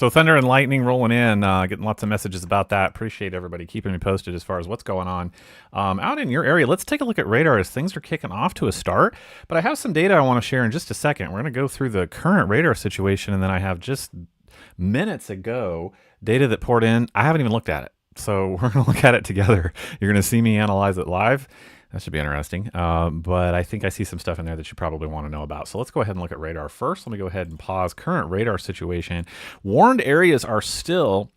So thunder and lightning rolling in, getting lots of messages about that. Appreciate everybody keeping me posted as far as what's going on out in your area. Let's take a look at radar as things are kicking off to a start. But I have some data I want to share in just a second. We're going to go through the current radar situation, and then I have just minutes ago data that poured in. I haven't even looked at it. So we're going to look at it together. You're going to see me analyze it live. That should be interesting. But I think I see some stuff in there that you probably want to know about. So let's go ahead and look at radar first. Let me go ahead and pause current radar situation. Warned areas are still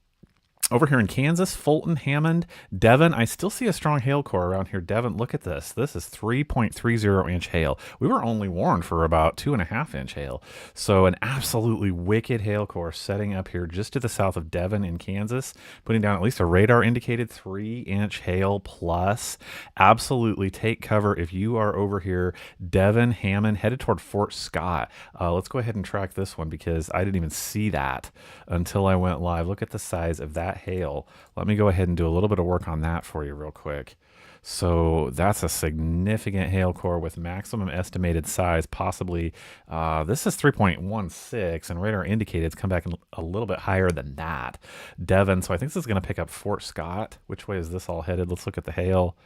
over here in Kansas, Fulton, Hammond, Devon. I still see a strong hail core around here. Devon, look at this. This is 3.30 inch hail. We were only warned for about 2.5 inch hail. So an absolutely wicked hail core setting up here just to the south of Devon in Kansas, putting down at least a radar indicated 3-inch hail plus. Absolutely take cover if you are over here, Devon, Hammond, headed toward Fort Scott. Let's go ahead and track this one because I didn't even see that until I went live. Look at the size of that hail. Let me go ahead and do a little bit of work on that for you real quick. So that's a significant hail core with maximum estimated size, possibly, this is 3.16 and radar indicated it's come back a little bit higher than that. Devon, so I think this is going to pick up Fort Scott. Which way is this all headed? Let's look at the hail.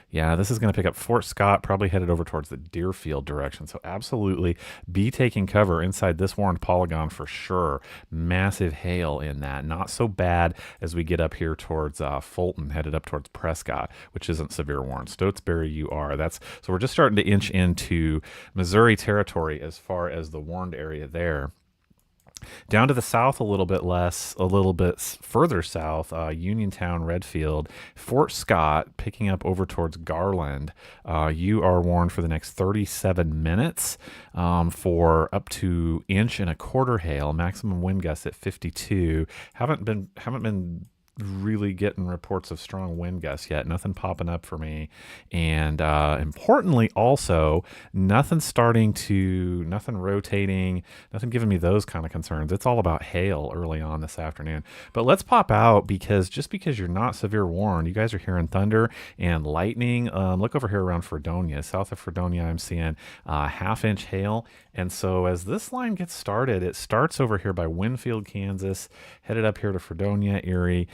Yeah, this is going to pick up Fort Scott, probably headed over towards the Deerfield direction. So absolutely be taking cover inside this warned polygon for sure. Massive hail in that. Not so bad as we get up here towards Fulton, headed up towards Prescott, which isn't severe warned. Stotesbury, you are. So we're just starting to inch into Missouri territory as far as the warned area there. Down to the south a little bit less, a little bit further south, Uniontown, Redfield, Fort Scott, picking up over towards Garland. You are warned for the next 37 minutes for up to 1.25 inch hail, maximum wind gusts at 52. Haven't been really getting reports of strong wind gusts yet. Nothing popping up for me. And importantly also, nothing rotating, nothing giving me those kind of concerns. It's all about hail early on this afternoon. But let's pop out because just because you're not severe warned, you guys are hearing thunder and lightning. Look over here around Fredonia. South of Fredonia, I'm seeing 1/2 inch hail. And so as this line gets started, it starts over here by Winfield, Kansas, headed up here to Fredonia, Erie.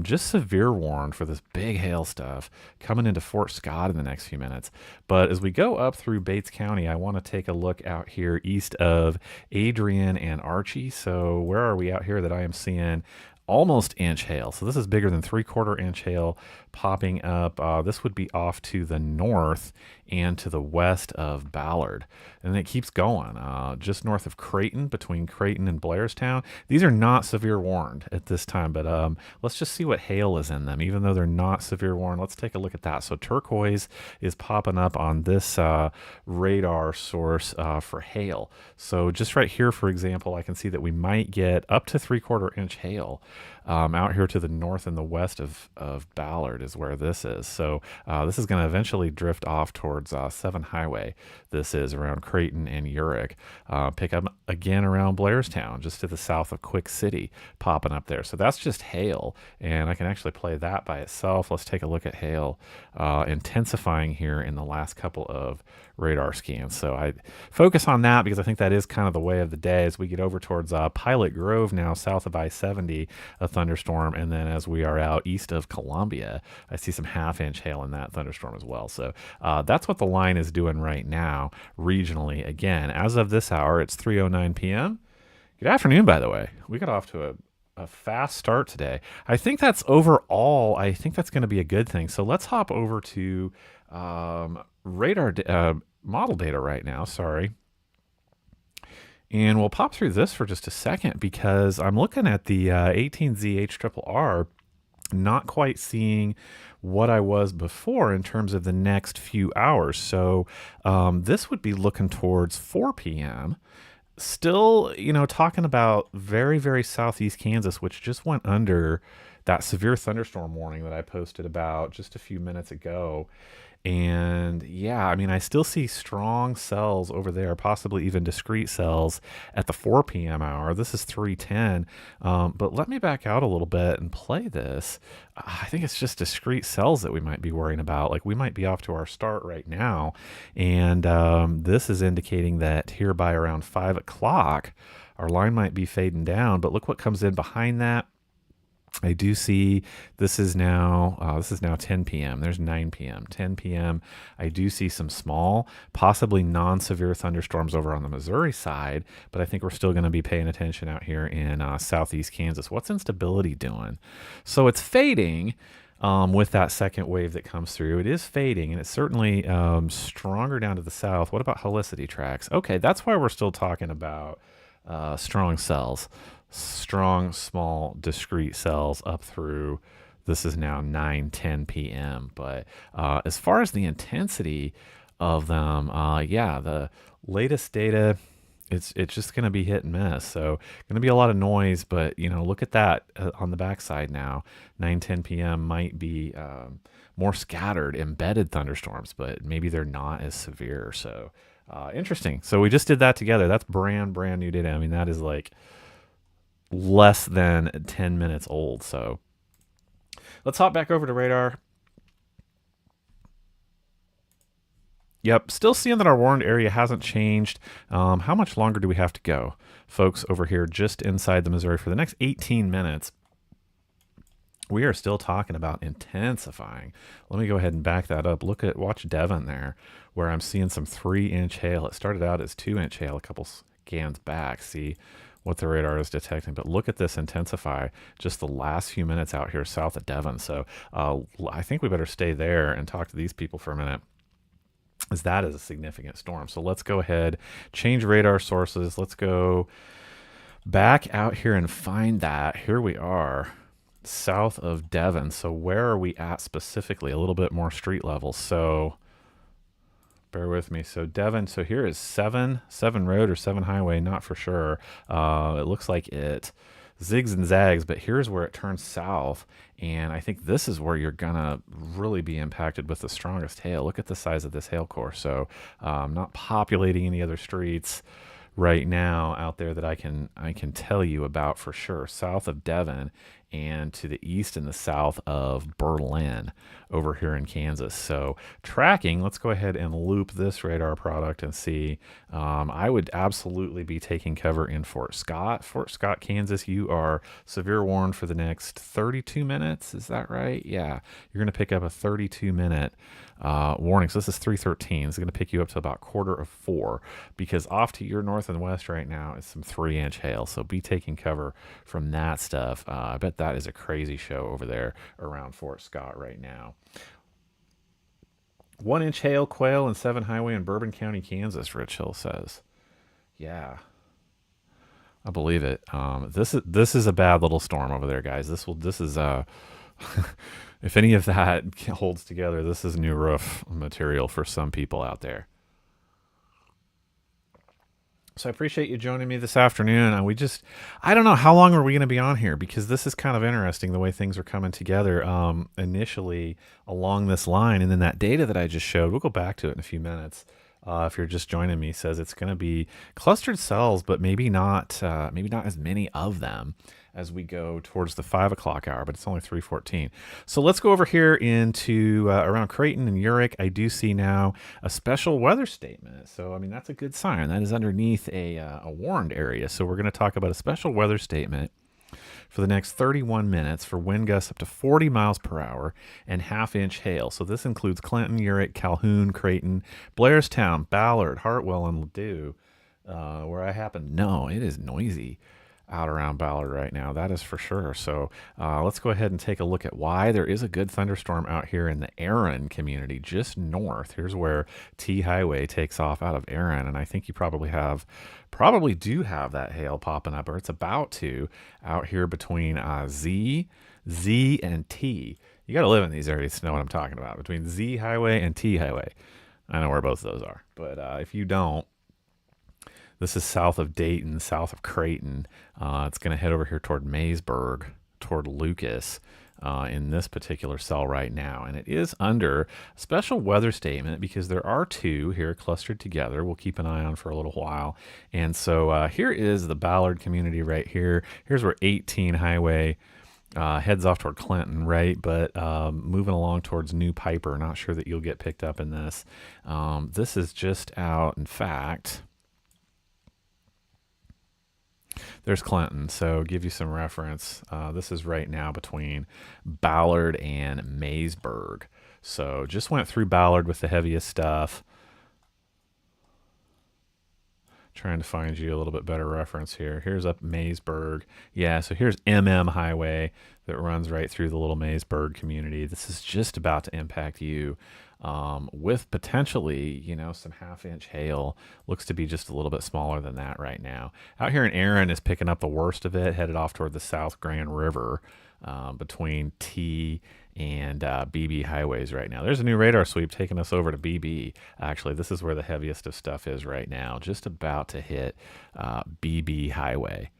Just severe warned for this big hail stuff coming into Fort Scott in the next few minutes. But as we go up through Bates County, I want to take a look out here east of Adrian and Archie. So where are we out here that I am seeing almost inch hail? So this is bigger than 3/4 inch hail popping up. This would be off to the north and to the west of Ballard. And it keeps going just north of Creighton, between Creighton and Blairstown. These are not severe warned at this time, but let's just see what hail is in them. Even though they're not severe warned, let's take a look at that. So turquoise is popping up on this radar source for hail. So just right here, for example, I can see that we might get up to 3/4 inch hail. Out here to the north and the west of Ballard is where this is. So this is going to eventually drift off towards 7 Highway. This is around Creighton and Urick. Pick up again around Blairstown, just to the south of Quick City, popping up there. So that's just hail, and I can actually play that by itself. Let's take a look at hail intensifying here in the last couple of radar scans. So I focus on that because I think that is kind of the way of the day as we get over towards Pilot Grove now, south of I-70, a thunderstorm. And then as we are out east of Columbia, I see some 1/2 inch hail in that thunderstorm as well. So that's what the line is doing right now regionally. Again, as of this hour, it's 3:09 p.m. Good afternoon, by the way. We got off to a fast start today. I think that's overall, I think that's going to be a good thing. So let's hop over to radar model data right now. Sorry. And we'll pop through this for just a second because I'm looking at the 18ZH-RRR, not quite seeing what I was before in terms of the next few hours. So this would be looking towards 4 p.m. Still, talking about very, very southeast Kansas, which just went under that severe thunderstorm warning that I posted about just a few minutes ago. And yeah, I mean, I still see strong cells over there, possibly even discrete cells at the 4 p.m. hour. This is 3:10. But let me back out a little bit and play this. I think it's just discrete cells that we might be worrying about. Like we might be off to our start right now. And this is indicating that here by around 5 o'clock, our line might be fading down, but look what comes in behind that. I do see this is now 10 p.m. There's 9 p.m. 10 p.m. I do see some small, possibly non-severe thunderstorms over on the Missouri side, but I think we're still going to be paying attention out here in southeast Kansas. What's instability doing? So it's fading. With that second wave that comes through, it is fading, and it's certainly stronger down to the south. What about helicity tracks? Okay, that's why we're still talking about strong cells. Strong, small, discrete cells up through, this is now 9:10 p.m. But as far as the intensity of them, yeah, the latest data, it's just going to be hit and miss. So going to be a lot of noise, but look at that on the backside now. 9:10 p.m. might be more scattered, embedded thunderstorms, but maybe they're not as severe. So interesting. So we just did that together. That's brand new data. I mean, that is like less than 10 minutes old. So let's hop back over to radar. Yep, still seeing that our warned area hasn't changed. How much longer do we have to go? Folks over here just inside the Missouri for the next 18 minutes. We are still talking about intensifying. Let me go ahead and back that up. Watch Devon there, where I'm seeing some 3-inch hail. It started out as 2-inch hail a couple scans back. See what the radar is detecting, but look at this intensify just the last few minutes out here south of Devon. So I think we better stay there and talk to these people for a minute, as that is a significant storm. So let's go ahead, change radar sources. Let's go back out here and find that. Here we are south of Devon. So where are we at specifically? A little bit more street level. So bear with me. So Devon, so here is 7 Road or 7 Highway, not for sure. It looks like it zigs and zags, but here's where it turns south. And I think this is where you're gonna really be impacted with the strongest hail. Look at the size of this hail core. So not populating any other streets right now out there that I can tell you about for sure. South of Devon and to the east and the south of Berlin over here in Kansas. So tracking, let's go ahead and loop this radar product and see. I would absolutely be taking cover in Fort Scott, Kansas. You are severe warned for the next 32 minutes. Is that right? Yeah. You're going to pick up a 32-minute warning. So this is 3:13. It's going to pick you up to about 3:45, because off to your north and west right now is some 3-inch hail. So be taking cover from that stuff. I bet that is a crazy show over there around Fort Scott right now. 1-inch hail, quail, and 7 Highway in Bourbon County, Kansas, Rich Hill says. Yeah, I believe it. This is a bad little storm over there, guys. This is if any of that holds together, this is new roof material for some people out there. So I appreciate you joining me this afternoon. I don't know, how long are we going to be on here? Because this is kind of interesting, the way things are coming together initially along this line. And then that data that I just showed, we'll go back to it in a few minutes. If you're just joining me, says it's going to be clustered cells, but maybe not as many of them as we go towards the 5 o'clock hour, but it's only 3:14. So let's go over here into around Creighton and Urich. I do see now a special weather statement. So, I mean, that's a good sign. That is underneath a warned area. So we're going to talk about a special weather statement for the next 31 minutes for wind gusts up to 40 miles per hour and half-inch hail. So this includes Clinton, Urich, Calhoun, Creighton, Blairstown, Ballard, Hartwell, and Ladue, where I happen to know it is noisy out around Ballard right now. That is for sure. So let's go ahead and take a look at why there is a good thunderstorm out here in the Aaron community, just north. Here's where T Highway takes off out of Aaron, and I think you probably do have that hail popping up, or it's about to, out here between Z, and T. You got to live in these areas to know what I'm talking about. Between Z Highway and T Highway. I know where both of those are, but if you don't, this is south of Dayton, south of Creighton. It's going to head over here toward Maysburg, toward Lucas, in this particular cell right now. And it is under a special weather statement because there are two here clustered together. We'll keep an eye on for a little while. And so here is the Ballard community right here. Here's where 18 Highway heads off toward Clinton, right? But moving along towards New Piper. Not sure that you'll get picked up in this. This is just out, in fact, There's Clinton. So give you some reference. This is right now between Ballard and Maysburg. So just went through Ballard with the heaviest stuff. Trying to find you a little bit better reference here. Here's up Maysburg. Yeah, so here's MM Highway that runs right through the little Maysburg community. This is just about to impact you with potentially, you know, some half-inch hail. Looks to be just a little bit smaller than that right now. Out here in Aaron is picking up the worst of it, headed off toward the South Grand River between T and BB highways right now. There's a new radar sweep taking us over to BB. Actually, this is where the heaviest of stuff is right now, just about to hit BB highway.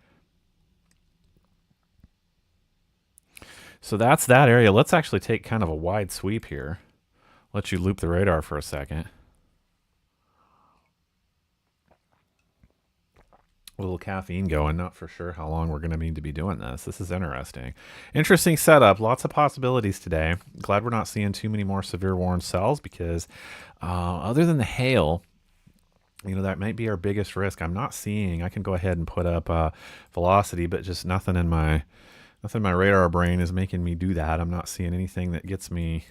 So that's that area. Let's actually take kind of a wide sweep here. Let you loop the radar for a second. A little caffeine going. Not for sure how long we're going to need to be doing this. This is interesting. Interesting setup. Lots of possibilities today. Glad we're not seeing too many more severe warned cells because other than the hail, you know, that might be our biggest risk. I'm not seeing. I can go ahead and put up velocity, but just nothing in my radar brain is making me do that. I'm not seeing anything that gets me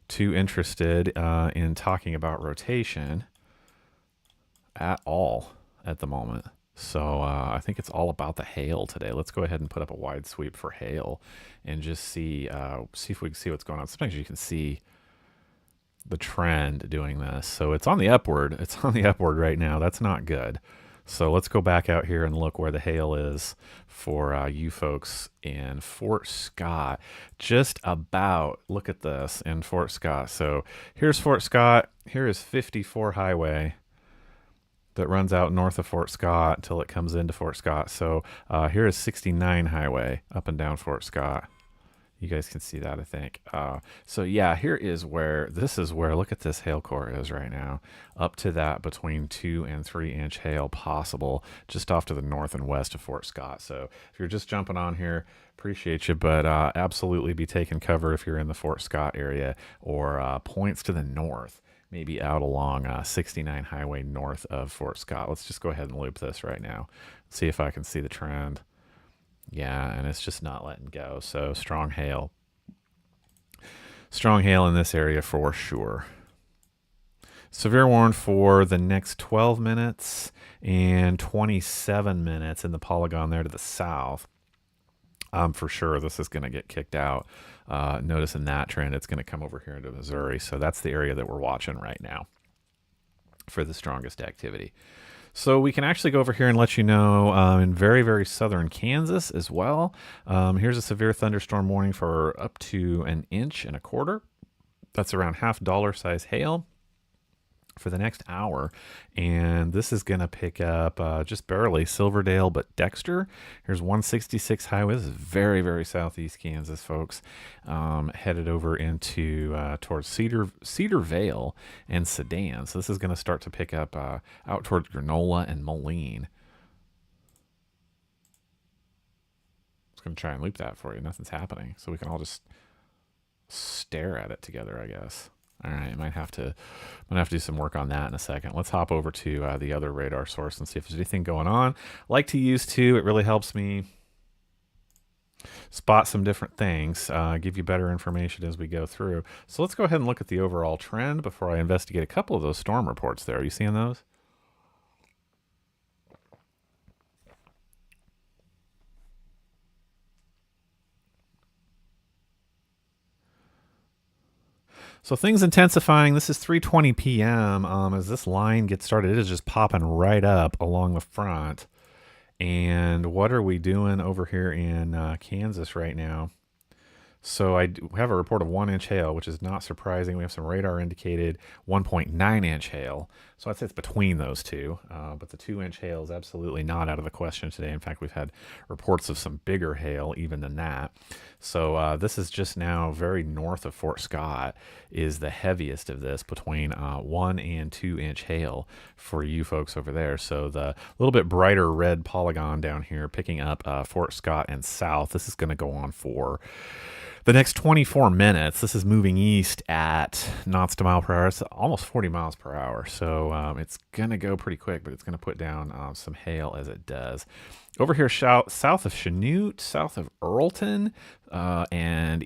too interested in talking about rotation at all at the moment. So I think it's all about the hail today. Let's go ahead and put up a wide sweep for hail and just see if we can see what's going on. Sometimes you can see the trend doing this. So it's on the upward. It's on the upward right now. That's not good. So let's go back out here and look where the hail is for you folks in Fort Scott. Just about, look at this in Fort Scott. So here's Fort Scott. Here is 54 highway that runs out north of Fort Scott until it comes into Fort Scott. So here is 69 highway up and down Fort Scott. You guys can see that, I think. So yeah, this is where, look at this hail core is right now. Up to that between 2 and 3 inch hail possible just off to the north and west of Fort Scott. So if you're just jumping on here, appreciate you, but absolutely be taking cover if you're in the Fort Scott area or points to the north. Maybe out along 69 highway north of Fort Scott. Let's just go ahead and loop this right now. See if I can see the trend. Yeah, and it's just not letting go. So strong hail. Strong hail in this area for sure. Severe warned for the next 12 minutes and 27 minutes in the polygon there to the south. For sure this is going to get kicked out. Noticing that trend, it's going to come over here into Missouri. So that's the area that we're watching right now for the strongest activity. So we can actually go over here and let you know in very, very southern Kansas as well. Here's a severe thunderstorm warning for up to 1.25 inches. That's around $0.5 size hail for the next hour, and this is going to pick up just barely Silverdale, but Dexter. Here's 166 highway. This is very, very southeast Kansas, folks. Headed over into towards Cedar Vale and Sedan. So this is going to start to pick up out towards Granola and Moline. I was going to try and loop that for you. Nothing's happening, so we can all just stare at it together, I guess. All right, I'm gonna have to do some work on that in a second. Let's hop over to the other radar source and see if there's anything going on. Like to use too. It really helps me spot some different things, give you better information as we go through. So let's go ahead and look at the overall trend before I investigate a couple of those storm reports there. Are you seeing those? So things intensifying. This is 3:20 p.m. As this line gets started, it is just popping right up along the front. And what are we doing over here in Kansas right now? So I have a report of 1 inch hail, which is not surprising. We have some radar indicated 1.9 inch hail. So I'd say it's between those two. But the 2 inch hail is absolutely not out of the question today. In fact, we've had reports of some bigger hail even than that. So this is just now very north of Fort Scott is the heaviest of this between 1 and 2 inch hail for you folks over there. So the little bit brighter red polygon down here picking up Fort Scott and south. This is going to go on for The next 24 minutes, this is moving east at knots to mile per hour. It's almost 40 miles per hour. So it's going to go pretty quick, but it's going to put down some hail as it does. Over here, south of Chanute, south of Earlton, and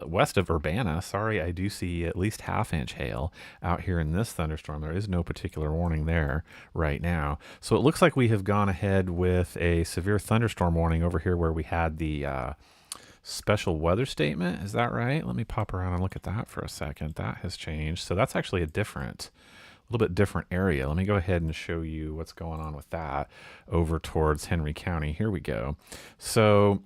west of Urbana, sorry, I do see at least half-inch hail out here in this thunderstorm. There is no particular warning there right now. So it looks like we have gone ahead with a severe thunderstorm warning over here where we had the special weather statement. Is that right? Let me pop around and look at that for a second. That has changed. So that's actually a little bit different area. Let me go ahead and show you what's going on with that over towards Henry County. Here we go. So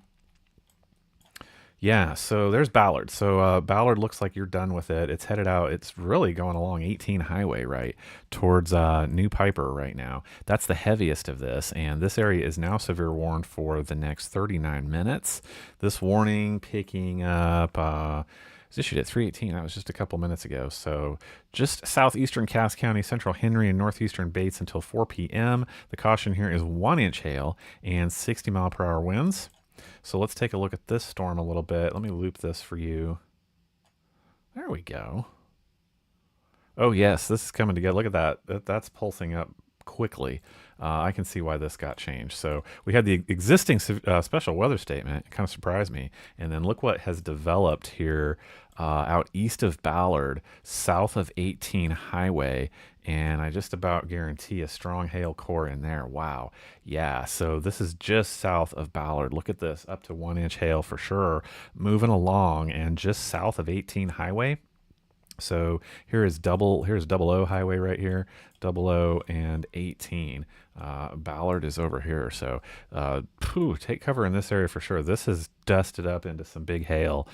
yeah, so there's Ballard. So Ballard looks like you're done with it. It's headed out. It's really going along 18 highway right towards New Piper right now. That's the heaviest of this, and this area is now severe warned for the next 39 minutes. This warning picking up was issued at 3:18. That was just a couple minutes ago. So just southeastern Cass County, central Henry, and northeastern Bates until 4 p.m. The caution here is 1-inch hail and 60-mile-per-hour winds. So let's take a look at this storm a little bit. Let me loop this for you. There we go. Oh, yes, this is coming together. Look at that. That's pulsing up quickly. I can see why this got changed. So we had the existing special weather statement. It kind of surprised me. And then look what has developed here out east of Ballard, south of 18 Highway. And I just about guarantee a strong hail core in there. Wow. Yeah, so this is just south of Ballard. Look at this, up to 1-inch hail for sure, moving along and just south of 18 Highway. So here's double O Highway right here, 00 and 18. Ballard is over here. So take cover in this area for sure. This is dusted up into some big hail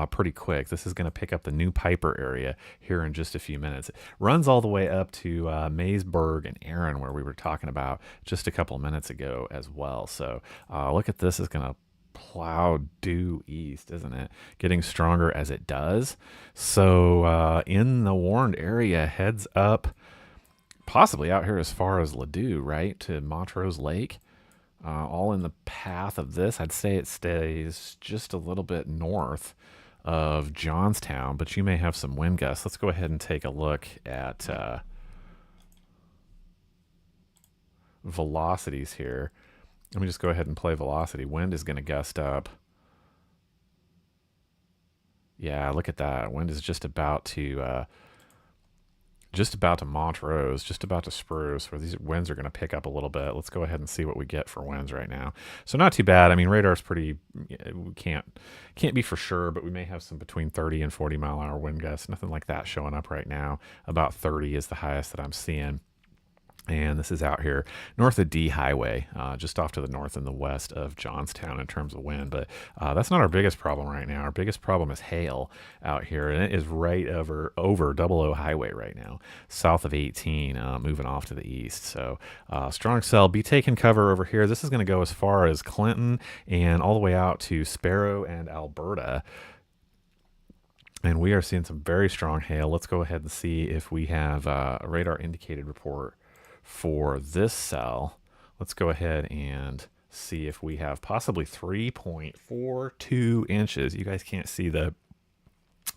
pretty quick. This is going to pick up the New Piper area here in just a few minutes. It runs all the way up to Maysburg and Aaron, where we were talking about just a couple of minutes ago as well. So look at this. Is going to plow due east, isn't it? Getting stronger as it does. So in the warned area, heads up possibly out here as far as Ladue, right, to Montrose Lake. All in the path of this. I'd say it stays just a little bit north of Johnstown, but you may have some wind gusts. Let's go ahead and take a look at velocities here. Let me just go ahead and play velocity. Wind is going to gust up. Yeah, look at that. Wind is just about to Montrose, just about to Spruce, where these winds are going to pick up a little bit. Let's go ahead and see what we get for winds right now. So not too bad. I mean, radar's pretty, we can't be for sure, but we may have some between 30 and 40 mile an hour wind gusts. Nothing like that showing up right now. About 30 is the highest that I'm seeing. And this is out here north of D Highway, just off to the north and the west of Johnstown in terms of wind. But that's not our biggest problem right now. Our biggest problem is hail out here, and it is right over 00 Highway right now, south of 18, moving off to the east. So strong cell, be taking cover over here. This is going to go as far as Clinton and all the way out to Sparrow and Alberta. And we are seeing some very strong hail. Let's go ahead and see if we have a radar indicated report for this cell. Let's go ahead and see if we have possibly 3.42 inches. You guys can't see the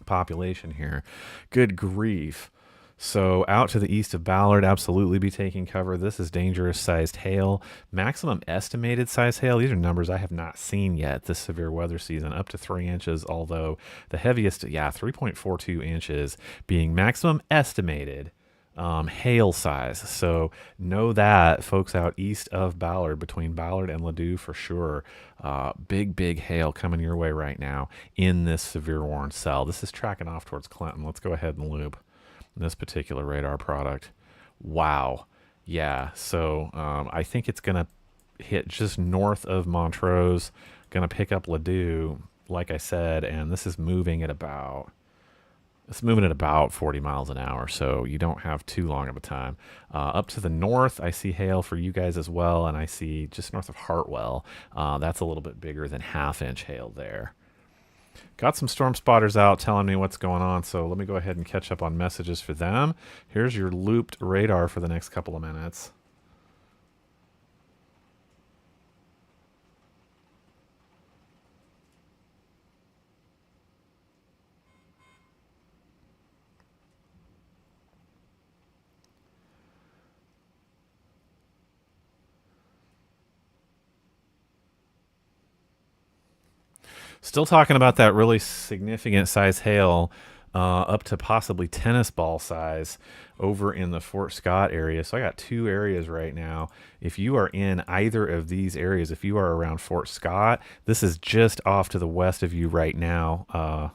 population here. Good grief. So out to the east of Ballard, absolutely be taking cover. This is dangerous sized hail. Maximum estimated size hail. These are numbers I have not seen yet this severe weather season, up to 3 inches, although the heaviest, 3.42 inches being maximum estimated hail size. So know that, folks out east of Ballard, between Ballard and Ladue for sure. Big hail coming your way right now in this severe warned cell. This is tracking off towards Clinton. Let's go ahead and loop this particular radar product. Wow. Yeah. So I think it's going to hit just north of Montrose, going to pick up Ladue, like I said, and this is moving at about 40 miles an hour, so you don't have too long of a time. Up to the north, I see hail for you guys as well, and I see just north of Hartwell. That's a little bit bigger than half-inch hail there. Got some storm spotters out telling me what's going on, so let me go ahead and catch up on messages for them. Here's your looped radar for the next couple of minutes. Still talking about that really significant size hail, up to possibly tennis ball size over in the Fort Scott area. So I got two areas right now. If you are in either of these areas, if you are around Fort Scott, this is just off to the west of you right now.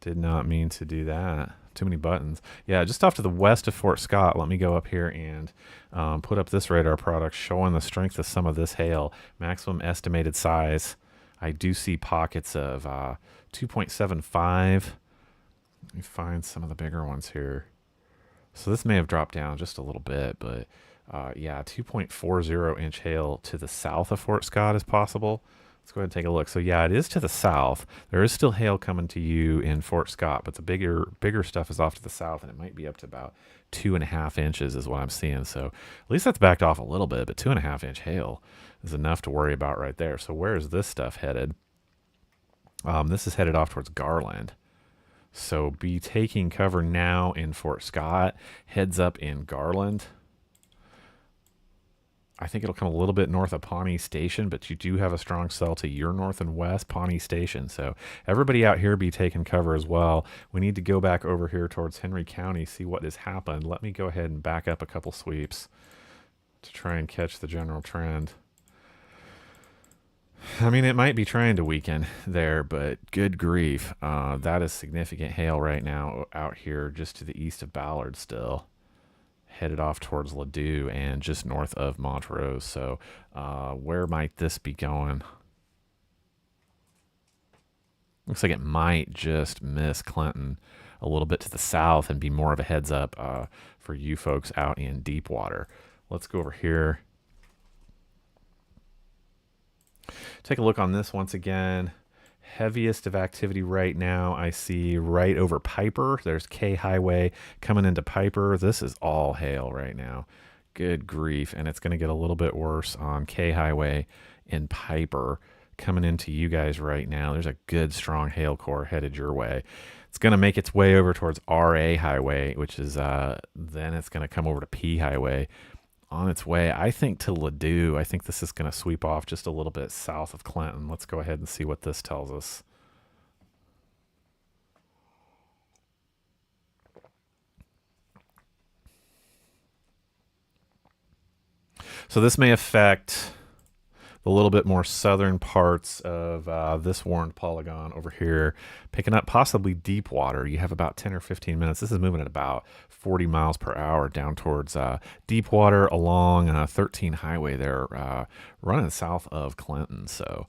Did not mean to do that. Too many buttons. Yeah, just off to the west of Fort Scott. Let me go up here and put up this radar product showing the strength of some of this hail. Maximum estimated size. I do see pockets of 2.75. Let me find some of the bigger ones here. So this may have dropped down just a little bit, but yeah, 2.40 inch hail to the south of Fort Scott is possible. Let's go ahead and take a look. So yeah, it is to the south. There is still hail coming to you in Fort Scott, but the bigger stuff is off to the south, and it might be up to about 2.5 inches is what I'm seeing. So at least that's backed off a little bit, but 2.5 inch hail is enough to worry about right there. So where is this stuff headed? This is headed off towards Garland. So be taking cover now in Fort Scott. Heads up in Garland. I think it'll come a little bit north of Pawnee Station, but you do have a strong cell to your north and west, Pawnee Station. So everybody out here be taking cover as well. We need to go back over here towards Henry County, see what has happened. Let me go ahead and back up a couple sweeps to try and catch the general trend. I mean, it might be trying to weaken there, but good grief. That is significant hail right now out here just to the east of Ballard still. Headed off towards Ladue and just north of Montrose. So where might this be going? Looks like it might just miss Clinton a little bit to the south and be more of a heads up for you folks out in Deepwater. Let's go over here. Take a look on this once again. Heaviest of activity right now I see right over Piper. There's K Highway coming into Piper. This is all hail right now. Good grief. And it's going to get a little bit worse on K Highway in Piper coming into you guys right now. There's a good strong hail core headed your way. It's going to make its way over towards RA Highway, which is then it's going to come over to P Highway. On its way, I think, to Ladue. I think this is going to sweep off just a little bit south of Clinton. Let's go ahead and see what this tells us. So this may affect the little bit more southern parts of this warned polygon over here, picking up possibly Deepwater. You have about 10 or 15 minutes. This is moving at about 40 miles per hour down towards Deepwater along 13 Highway there, running south of Clinton. So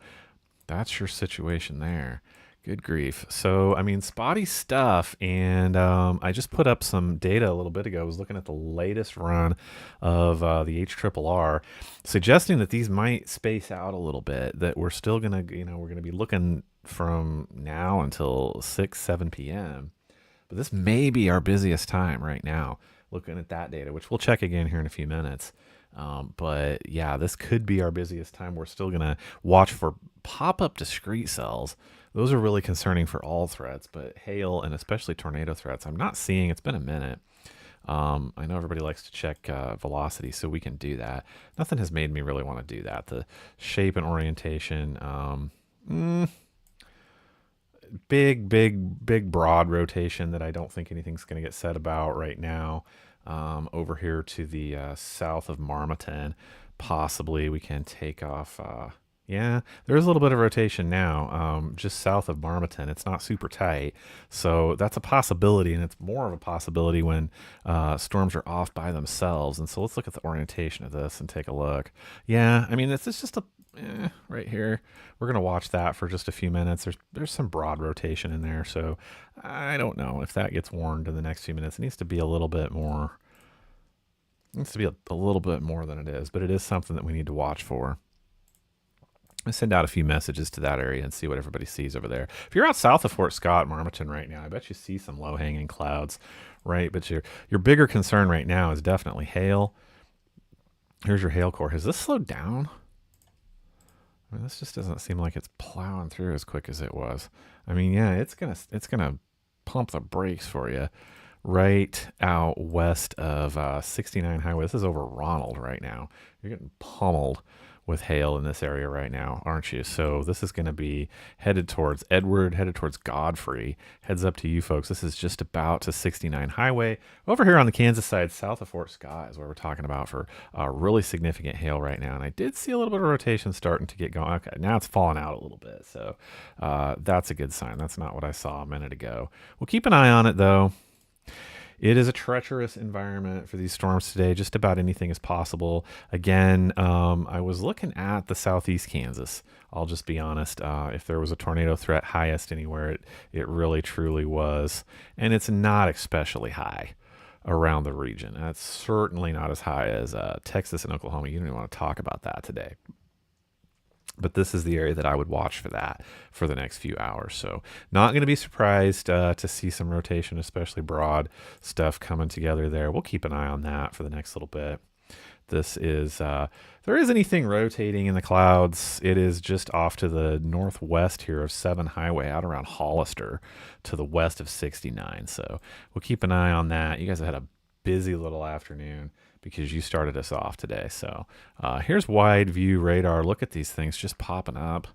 that's your situation there. Good grief. So, I mean, spotty stuff. And I just put up some data a little bit ago. I was looking at the latest run of the HRRR, suggesting that these might space out a little bit, that we're still going to, we're going to be looking from now until 6, 7 p.m. But this may be our busiest time right now, looking at that data, which we'll check again here in a few minutes. But yeah, this could be our busiest time. We're still going to watch for pop-up discrete cells. Those are really concerning for all threats, but hail and especially tornado threats, I'm not seeing. It's been a minute. I know everybody likes to check velocity, so we can do that. Nothing has made me really want to do that. The shape and orientation, big broad rotation that I don't think anything's going to get said about right now. Over here to the south of Marmaton, possibly we can take off. Yeah, there's a little bit of rotation now, just south of Marmaton. It's not super tight, so that's a possibility, and it's more of a possibility when storms are off by themselves. And so let's look at the orientation of this and take a look. Yeah, I mean, it's just a right here. We're gonna watch that for just a few minutes. There's some broad rotation in there, so I don't know if that gets warned in the next few minutes. It needs to be a little bit more. It needs to be a little bit more than it is, but it is something that we need to watch for. I send out a few messages to that area and see what everybody sees over there. If you're out south of Fort Scott, Marmaton right now, I bet you see some low-hanging clouds, right? But your bigger concern right now is definitely hail. Here's your hail core. Has this slowed down? I mean, this just doesn't seem like it's plowing through as quick as it was. I mean, yeah, it's gonna pump the brakes for you right out west of 69 Highway. This is over Ronald right now. You're getting pummeled with hail in this area right now, aren't you? So this is going to be headed towards Edward, headed towards Godfrey, heads up to you folks. This is just about to 69 Highway. Over here on the Kansas side, south of Fort Scott is where we're talking about for really significant hail right now. And I did see a little bit of rotation starting to get going. Okay, now it's falling out a little bit. So that's a good sign. That's not what I saw a minute ago. We'll keep an eye on it, though. It is a treacherous environment for these storms today. Just about anything is possible. Again, I was looking at the southeast Kansas. I'll just be honest. If there was a tornado threat highest anywhere, it really truly was. And it's not especially high around the region. That's certainly not as high as Texas and Oklahoma. You don't even want to talk about that today. But this is the area that I would watch for that for the next few hours. So not going to be surprised to see some rotation, especially broad stuff coming together there. We'll keep an eye on that for the next little bit. This is, if there is anything rotating in the clouds, it is just off to the northwest here of 7 Highway out around Hollister to the west of 69. So we'll keep an eye on that. You guys have had a busy little afternoon because you started us off today. So here's wide view radar. Look at these things just popping up.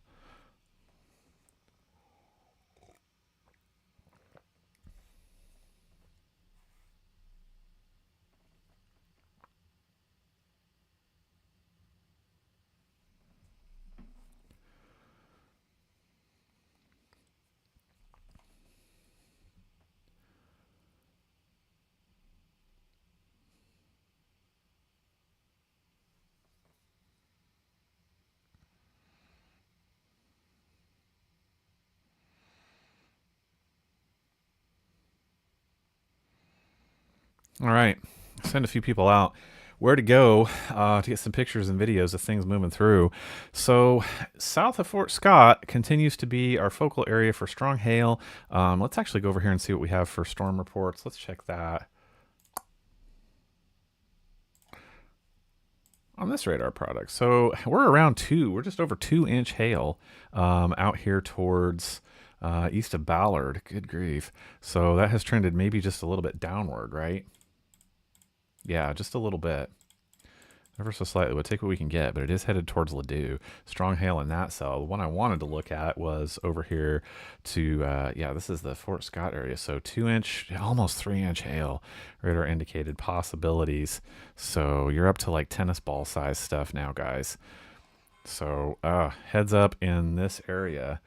All right, send a few people out where to go to get some pictures and videos of things moving through. So south of Fort Scott continues to be our focal area for strong hail. Let's actually go over here and see what we have for storm reports. Let's check that. On this radar product. So we're around 2. We're just over 2-inch hail out here towards east of Ballard. Good grief. So that has trended maybe just a little bit downward, right? Yeah, just a little bit. Ever so slightly. We'll take what we can get, but it is headed towards Ladue. Strong hail in that cell. The one I wanted to look at was over here to, yeah, this is the Fort Scott area. So 2-inch, almost 3-inch hail. Radar indicated possibilities. So you're up to like tennis ball size stuff now, guys. So heads up in this area.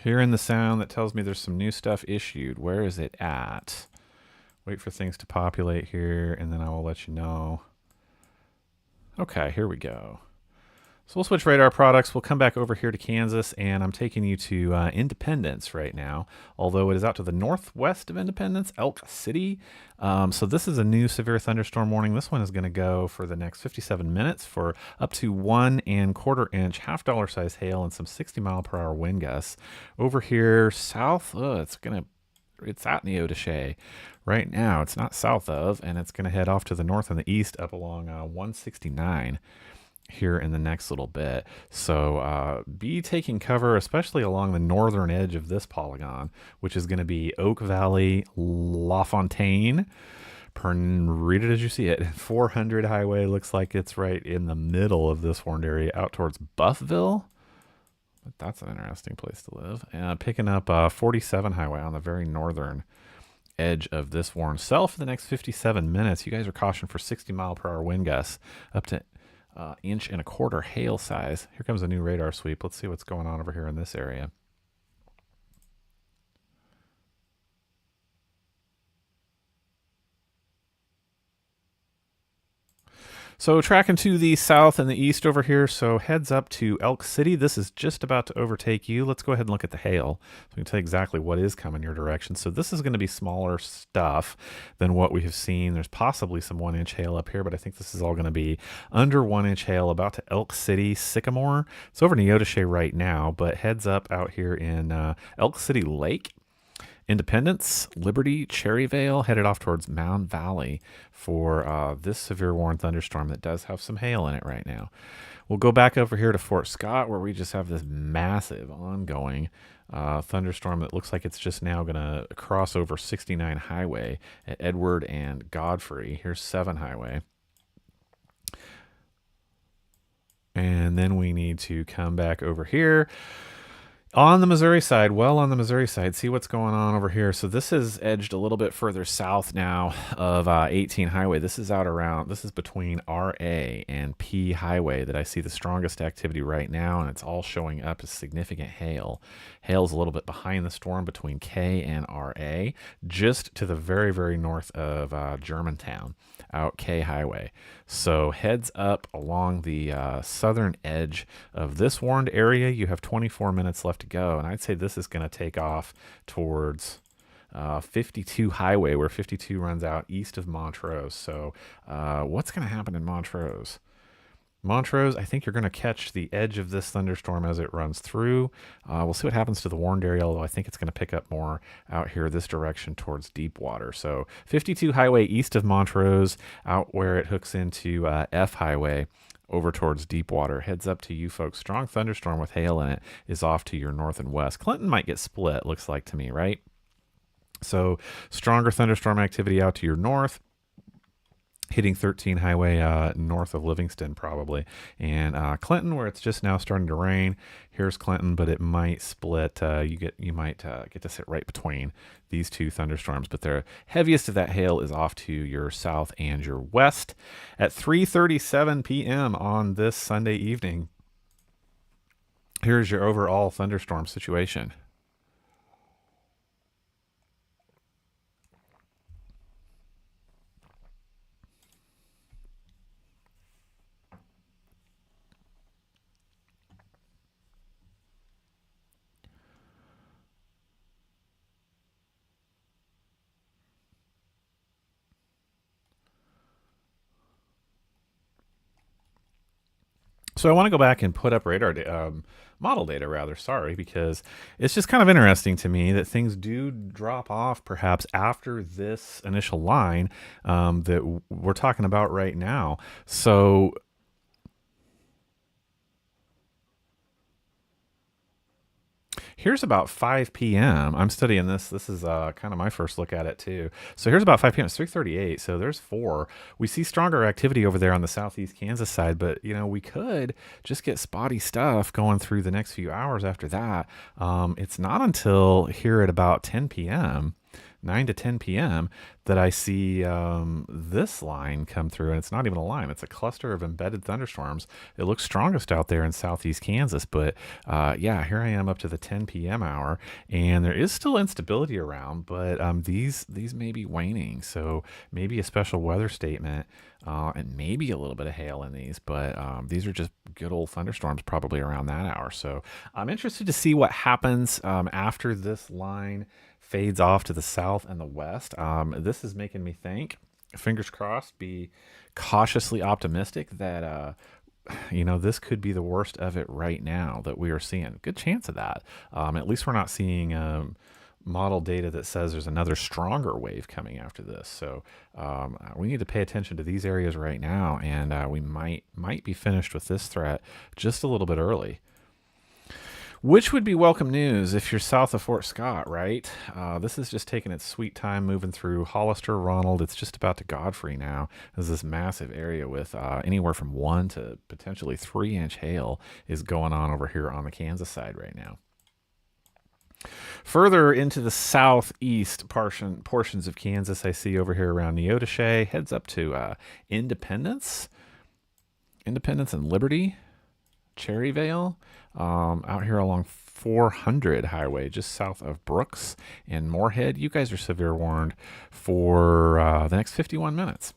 Hearing the sound that tells me there's some new stuff issued. Where is it at? Wait for things to populate here, and then I will let you know. Okay, here we go. So we'll switch radar products. We'll come back over here to Kansas, and I'm taking you to Independence right now, although it is out to the northwest of Independence, Elk City. So this is a new severe thunderstorm warning. This one is going to go for the next 57 minutes for up to 1 1/4 inch half-dollar size hail and some 60-mile-per-hour wind gusts. Over here south, it's at Neodesha right now. It's not south of, and it's going to head off to the north and the east up along 169 here in the next little bit. So be taking cover, especially along the northern edge of this polygon, which is going to be Oak Valley, LaFontaine. Read it as you see it. 400 Highway looks like it's right in the middle of this horned area out towards Buffville. But that's an interesting place to live. Picking up 47 Highway on the very northern edge of this warm cell for the next 57 minutes. You guys are cautioned for 60-mile-per-hour wind gusts up to 1.25 inch hail size. Here comes a new radar sweep. Let's see what's going on over here in this area. So tracking to the south and the east over here, so heads up to Elk City. This is just about to overtake you. Let's go ahead and look at the hail so we can tell you exactly what is coming your direction. So this is going to be smaller stuff than what we have seen. There's possibly some 1-inch hail up here, but I think this is all going to be under 1-inch hail about to Elk City, Sycamore. It's over Neodesha right now, but heads up out here in Elk City Lake. Independence, Liberty, Cherryvale, headed off towards Mound Valley for this severe warned thunderstorm that does have some hail in it right now. We'll go back over here to Fort Scott, where we just have this massive ongoing thunderstorm that looks like it's just now going to cross over 69 Highway at Edward and Godfrey. Here's 7 Highway. And then we need to come back over here on the Missouri side, on the Missouri side, see what's going on over here. So this is edged a little bit further south now of 18 Highway. This is this is between RA and P Highway that I see the strongest activity right now, and it's all showing up as significant hail. Hail's a little bit behind the storm between K and RA, just to the very, very north of Germantown, out K Highway. So heads up along the southern edge of this warned area. You have 24 minutes left to go, and I'd say this is going to take off towards 52 Highway, where 52 runs out east of Montrose. So what's going to happen in Montrose? Montrose, I think you're going to catch the edge of this thunderstorm as it runs through. We'll see what happens to the warned area, although I think it's going to pick up more out here this direction towards Deepwater. So 52 Highway east of Montrose, out where it hooks into F Highway over towards Deepwater. Heads up to you folks. Strong thunderstorm with hail in it is off to your north and west. Clinton might get split, looks like to me, right? So stronger thunderstorm activity out to your north, hitting 13 Highway north of Livingston probably, and Clinton, where it's just now starting to rain. Here's Clinton, but it might split. You might get to sit right between these two thunderstorms, but the heaviest of that hail is off to your south and your west at 3:37 p.m. on this Sunday evening. Here's your overall thunderstorm situation. So I want to go back and put up model data, rather, sorry, because it's just kind of interesting to me that things do drop off perhaps after this initial line that we're talking about right now. So here's about 5 p.m. I'm studying this. This is kind of my first look at it too. So here's about 5 p.m. It's 3:38. So there's 4. We see stronger activity over there on the southeast Kansas side, but we could just get spotty stuff going through the next few hours after that. It's not until here at about 10 p.m. 9 to 10 p.m. that I see this line come through, and it's not even a line. It's a cluster of embedded thunderstorms. It looks strongest out there in southeast Kansas, but yeah, here I am up to the 10 p.m. hour, and there is still instability around, but these may be waning, so maybe a special weather statement and maybe a little bit of hail in these, but these are just good old thunderstorms probably around that hour. So I'm interested to see what happens after this line fades off to the south and the west. This is making me think, fingers crossed, be cautiously optimistic that this could be the worst of it right now that we are seeing. Good chance of that. At least we're not seeing model data that says there's another stronger wave coming after this. So we need to pay attention to these areas right now, and we might be finished with this threat just a little bit early. Which would be welcome news if you're south of Fort Scott, right? This is just taking its sweet time moving through Hollister, Ronald. It's just about to Godfrey now. There's this massive area with anywhere from 1 to potentially 3-inch hail is going on over here on the Kansas side right now. Further into the southeast portions of Kansas, I see over here around Neodesha, heads up to Independence and Liberty, Cherryvale, out here along 400 Highway, just south of Brooks and Moorhead. You guys are severe warned for the next 51 minutes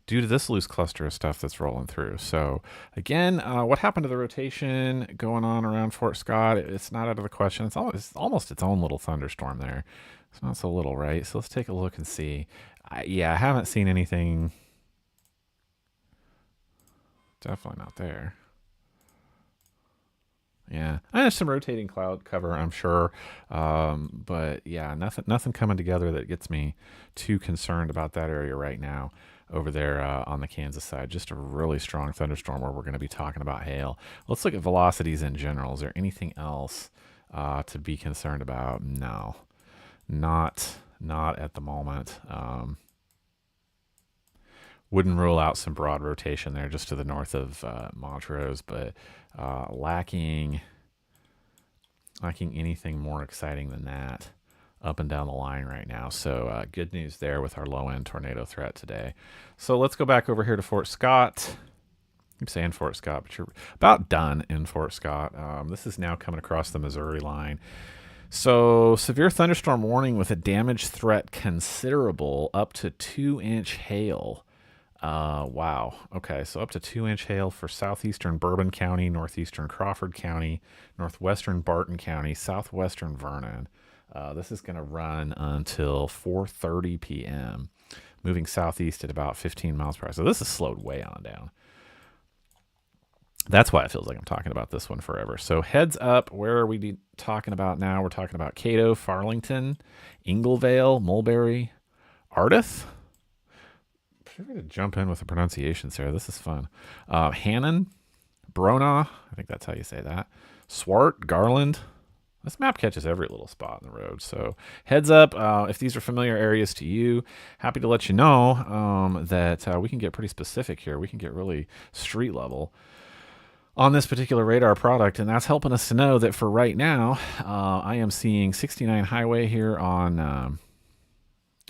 due to this loose cluster of stuff that's rolling through. So again, what happened to the rotation going on around Fort Scott? It's not out of the question. It's almost its own little thunderstorm there. It's not so little, right? So let's take a look and see. I haven't seen anything. Definitely not there. Yeah, there's some rotating cloud cover, I'm sure, but yeah, nothing coming together that gets me too concerned about that area right now. Over there on the Kansas side, just a really strong thunderstorm where we're going to be talking about hail. Let's look at velocities in general. Is there anything else to be concerned about? No, not at the moment. Wouldn't rule out some broad rotation there just to the north of Montrose, but lacking anything more exciting than that up and down the line right now. So good news there with our low end tornado threat today. So let's go back over here to Fort Scott. I'm saying Fort Scott, but you're about done in Fort Scott. This is now coming across the Missouri line. So severe thunderstorm warning with a damage threat considerable up to 2-inch hail. Wow. Okay, so up to 2-inch hail for southeastern Bourbon County, northeastern Crawford County, northwestern Barton County, southwestern Vernon. This is going to run until 4:30 p.m., moving southeast at about 15 miles per hour. So this is slowed way on down. That's why it feels like I'm talking about this one forever. So heads up, where are we talking about now? We're talking about Cato, Farlington, Inglevale, Mulberry, Ardith. I'm going to jump in with the pronunciations here. This is fun. Hannon, Brona, I think that's how you say that. Swart, Garland. This map catches every little spot in the road. So heads up, if these are familiar areas to you, happy to let you know that we can get pretty specific here. We can get really street level on this particular radar product, and that's helping us to know that for right now, I am seeing 69 highway here on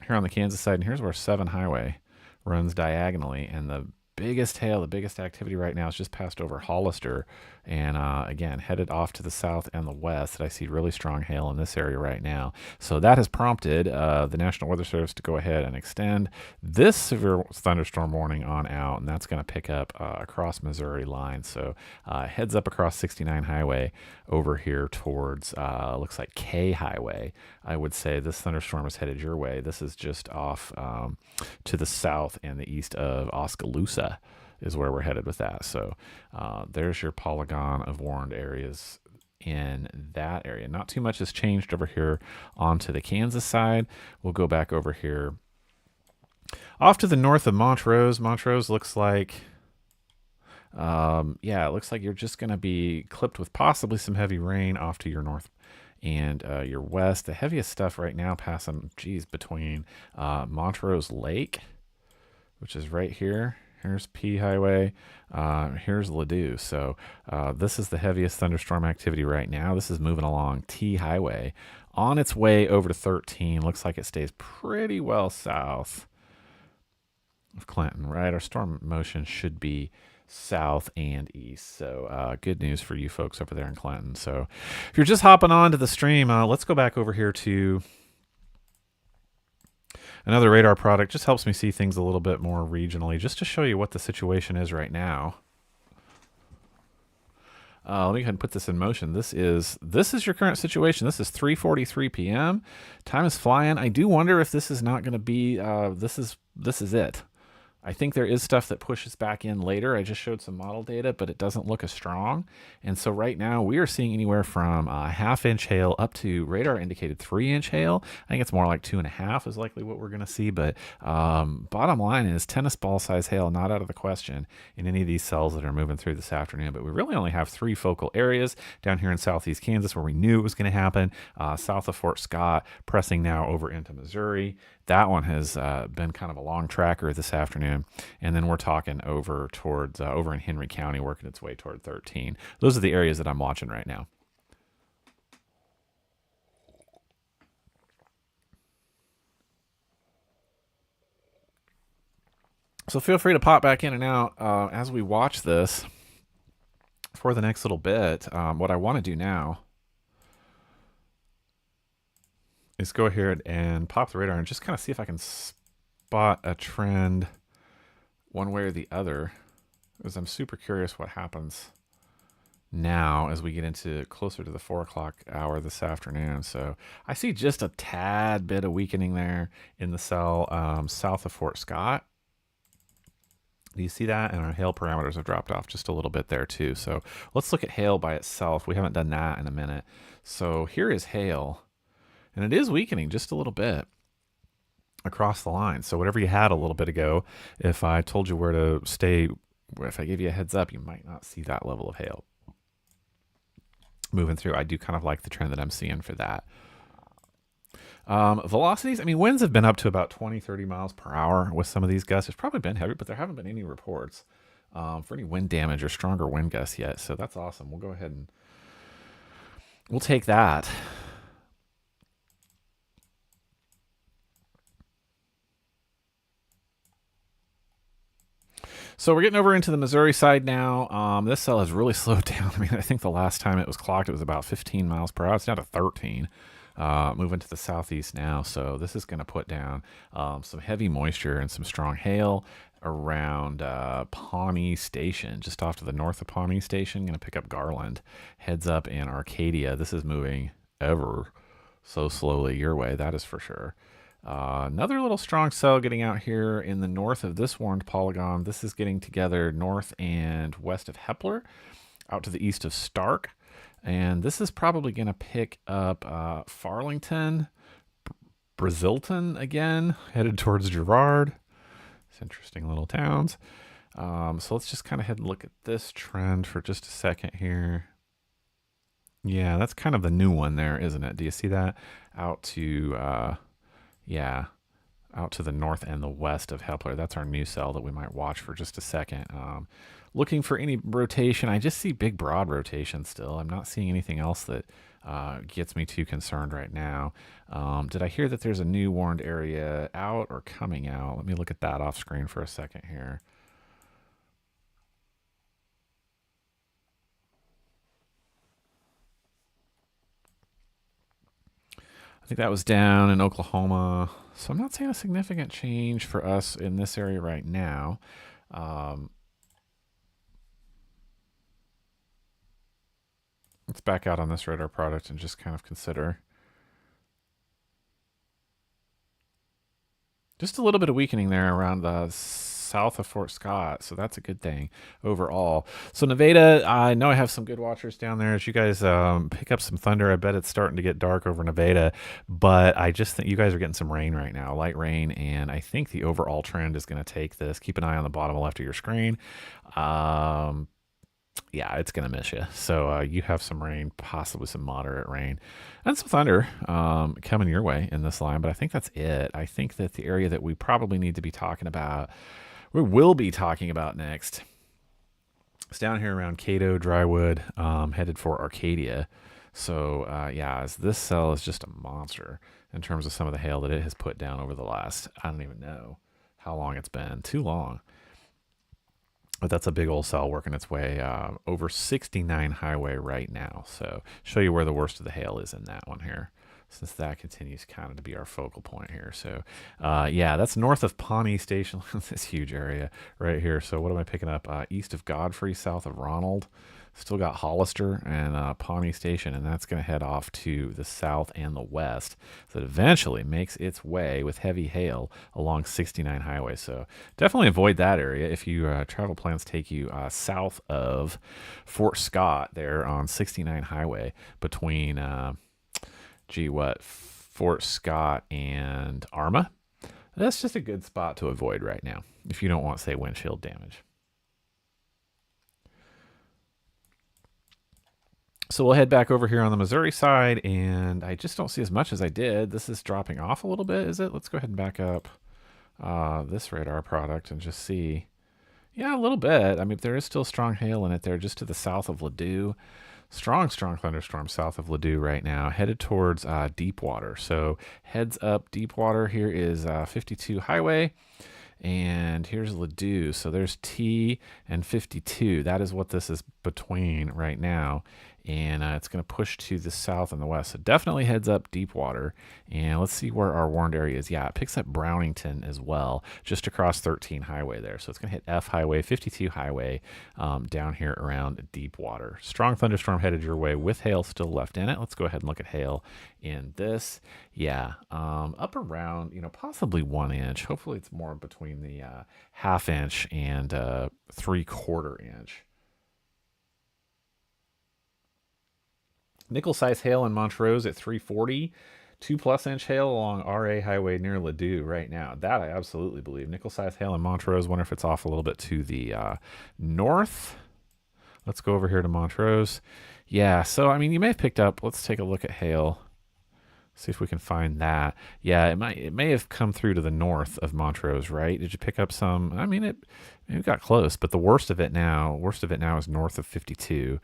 the Kansas side, and here's where 7 highway runs diagonally, and the biggest hail, the biggest activity right now is just passed over Hollister, and again headed off to the south and the west. I see really strong hail in this area right now, so that has prompted the National Weather Service to go ahead and extend this severe thunderstorm warning on out, and that's going to pick up across Missouri line. So heads up across 69 highway over here towards looks like K highway. I would say this thunderstorm is headed your way. This is just off to the south and the east of Oskaloosa is where we're headed with that. So there's your polygon of warned areas in that area. Not too much has changed over here onto the Kansas side. We'll go back over here off to the north of Montrose. Montrose looks like, yeah, it looks like you're just going to be clipped with possibly some heavy rain off to your north and your west. The heaviest stuff right now passing, between Montrose Lake, which is right here. Here's P Highway. Here's Ladue. So this is the heaviest thunderstorm activity right now. This is moving along T Highway on its way over to 13. Looks like it stays pretty well south of Clinton, right? Our storm motion should be south and east. So good news for you folks over there in Clinton. So if you're just hopping on to the stream, let's go back over here to another radar product. Just helps me see things a little bit more regionally, just to show you what the situation is right now. Let me go ahead and put this in motion. This is your current situation. This is 3:43 p.m. Time is flying. I do wonder if this is not going to be, this is it. I think there is stuff that pushes back in later. I just showed some model data, but it doesn't look as strong. And so right now we are seeing anywhere from half-inch hail up to radar indicated 3-inch hail. I think it's more like 2.5 is likely what we're going to see. But bottom line is tennis ball size hail not out of the question in any of these cells that are moving through this afternoon. But we really only have 3 focal areas down here in southeast Kansas where we knew it was going to happen. South of Fort Scott, pressing now over into Missouri. That one has been kind of a long tracker this afternoon. And then we're talking over towards over in Henry County, working its way toward 13. Those are the areas that I'm watching right now. So feel free to pop back in and out as we watch this for the next little bit. What I want to do now is go ahead and pop the radar and just kind of see if I can spot a trend one way or the other, because I'm super curious what happens now as we get into closer to the 4 o'clock hour this afternoon. So I see just a tad bit of weakening there in the cell south of Fort Scott. Do you see that? And our hail parameters have dropped off just a little bit there too. So let's look at hail by itself. We haven't done that in a minute. So here is hail, and it is weakening just a little bit across the line. So whatever you had a little bit ago, if I told you where to stay, if I gave you a heads up, you might not see that level of hail moving through. I do kind of like the trend that I'm seeing for that. Velocities, I mean, winds have been up to about 20, 30 miles per hour with some of these gusts. It's probably been heavy, but there haven't been any reports for any wind damage or stronger wind gusts yet. So that's awesome. We'll go ahead and we'll take that. So we're getting over into the Missouri side now. This cell has really slowed down. I mean, I think the last time it was clocked, it was about 15 miles per hour. It's down to 13. Moving to the southeast now. So this is going to put down some heavy moisture and some strong hail around Pawnee Station, just off to the north of Pawnee Station. Going to pick up Garland. Heads up in Arcadia. This is moving ever so slowly your way, that is for sure. Another little strong cell getting out here in the north of this warned polygon. This is getting together north and west of Hepler, out to the east of Stark. And this is probably going to pick up Farlington, Brazilton again, headed towards Girard. It's interesting little towns. So let's just kind of head and look at this trend for just a second here. Yeah, that's kind of the new one there, isn't it? Do you see that? Out to, yeah, out to the north and the west of Hepler. That's our new cell that we might watch for just a second. Looking for any rotation. I just see big broad rotation still. I'm not seeing anything else that gets me too concerned right now. Did I hear that there's a new warned area out or coming out? Let me look at that off screen for a second here. I think that was down in Oklahoma. So I'm not seeing a significant change for us in this area right now. Let's back out on this radar product and just kind of consider. Just a little bit of weakening there around the south of Fort Scott, so that's a good thing overall. So Nevada, I know I have some good watchers down there. As you guys pick up some thunder, I bet it's starting to get dark over Nevada, but I just think you guys are getting some rain right now, light rain, and I think the overall trend is going to take this. Keep an eye on the bottom left of your screen. Yeah, it's going to miss you. So you have some rain, possibly some moderate rain, and some thunder coming your way in this line. But I think that's it. I think that the area that we probably need to be talking about, we will be talking about next, it's down here around Cato, Drywood, headed for Arcadia. So yeah, this cell is just a monster in terms of some of the hail that it has put down over the last, I don't even know how long it's been. Too long. But that's a big old cell working its way over 69 highway right now. So show you where the worst of the hail is in that one here, since that continues kind of to be our focal point here. So yeah, that's north of Pawnee Station, this huge area right here. So what am I picking up? East of Godfrey, south of Ronald. Still got Hollister and Pawnee Station, and that's going to head off to the south and the west. So it eventually makes its way with heavy hail along 69 highway. So definitely avoid that area if you travel plans take you south of Fort Scott there on 69 highway between, Fort Scott and Arma. That's just a good spot to avoid right now if you don't want, say, windshield damage. So we'll head back over here on the Missouri side, and I just don't see as much as I did. This is dropping off a little bit, is it? Let's go ahead and back up this radar product and just see. Yeah, a little bit. I mean, there is still strong hail in it there just to the south of Ladue. Strong thunderstorm south of Ladue right now, headed towards Deepwater. So heads up Deepwater. Here is 52 highway. And here's Ladue. So there's T and 52. That is what this is between right now. and it's going to push to the south and the west. So definitely heads up Deepwater. And let's see where our warned area is. Yeah, it picks up Brownington as well, just across 13 Highway there. So it's going to hit F Highway, 52 Highway, down here around Deepwater. Strong thunderstorm headed your way with hail still left in it. Let's go ahead and look at hail in this. Yeah, up around, possibly 1 inch. Hopefully it's more between the ½ inch and 3/4 inch. Nickel size hail in Montrose at 340. 2+ inch hail along RA Highway near Ladue right now. That I absolutely believe. Nickel size hail in Montrose. Wonder if it's off a little bit to the north. Let's go over here to Montrose. Yeah, so I mean, you may have picked up. Let's take a look at hail. See if we can find that. Yeah, it may have come through to the north of Montrose, right? Did you pick up some? I mean, it got close, but the worst of it now is north of 52,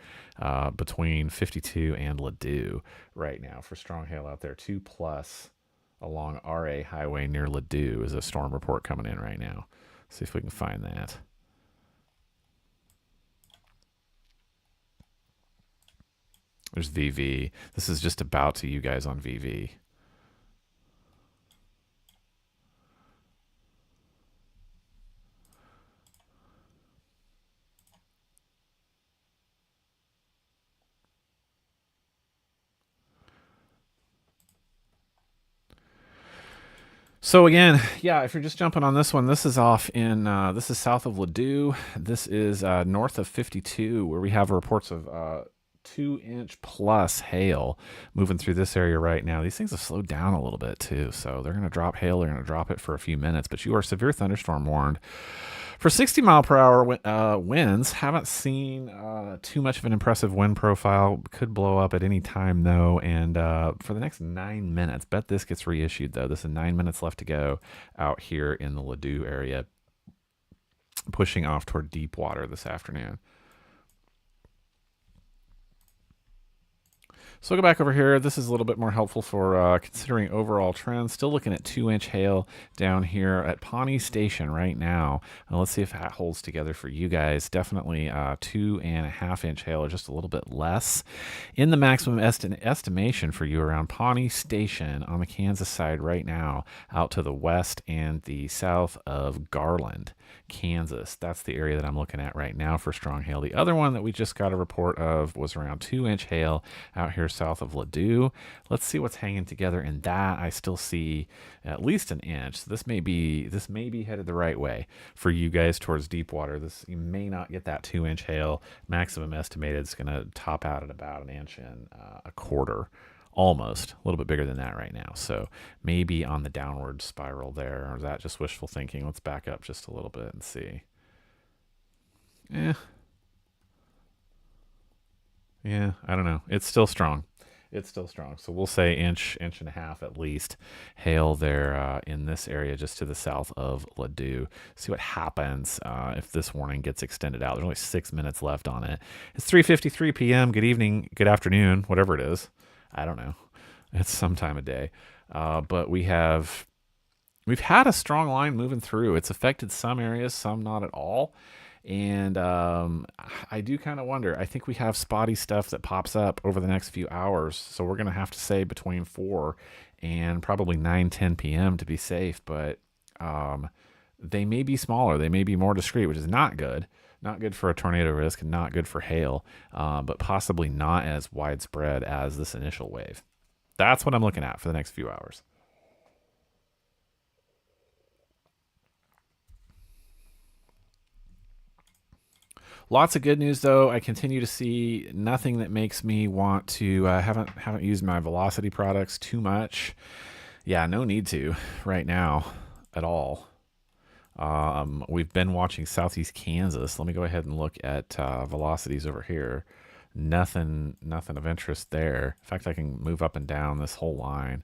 between 52 and Ladue right now for strong hail out there. 2+ along RA Highway near Ladue is a storm report coming in right now. See if we can find that. There's VV. This is just about to you guys on VV. So again, yeah, if you're just jumping on this one, this is off in, this is south of Ladue. This is north of 52, where we have reports of 2-inch plus hail moving through this area right now. These things have slowed down a little bit too, so they're going to drop hail. They're going to drop it for a few minutes, but you are severe thunderstorm warned. For 60-mile-per-hour winds, haven't seen too much of an impressive wind profile. Could blow up at any time, though. And for the next 9 minutes, bet this gets reissued, though. This is 9 minutes left to go out here in the Ladue area, pushing off toward Deepwater this afternoon. So we'll go back over here. This is a little bit more helpful for considering overall trends. Still looking at 2-inch hail down here at Pawnee Station right now. Let's see if that holds together for you guys. Definitely 2.5-inch hail, or just a little bit less. In the maximum estimation for you around Pawnee Station on the Kansas side right now, out to the west and the south of Garland, Kansas. That's the area that I'm looking at right now for strong hail. The other one that we just got a report of was around 2-inch hail out here south of Ladue. Let's see what's hanging together in that. I still see at least 1 inch. So this may be headed the right way for you guys towards Deepwater. You may not get that 2-inch hail. Maximum estimated is going to top out at about 1.25 inches. Almost a little bit bigger than that right now. So maybe on the downward spiral there, or is that just wishful thinking? Let's back up just a little bit and see. Yeah, I don't know. It's still strong. So we'll say inch and a half at least hail there in this area just to the south of Ladue. See what happens if this warning gets extended out. There's only 6 minutes left on it. It's 3:53 p.m. Good evening, good afternoon, whatever it is. I don't know. It's some time of day. But we've had a strong line moving through. It's affected some areas, some not at all. And I do kind of wonder. I think we have spotty stuff that pops up over the next few hours. So we're going to have to say between 4 and probably 9:10 p.m. to be safe. But they may be smaller. They may be more discreet, which is not good. Not good for a tornado risk, and not good for hail, but possibly not as widespread as this initial wave. That's what I'm looking at for the next few hours. Lots of good news, though. I continue to see nothing that makes me want to. Haven't used my velocity products too much. Yeah, no need to right now at all. We've been watching Southeast Kansas. Let me go ahead and look at velocities over here. Nothing of interest there. In fact, I can move up and down this whole line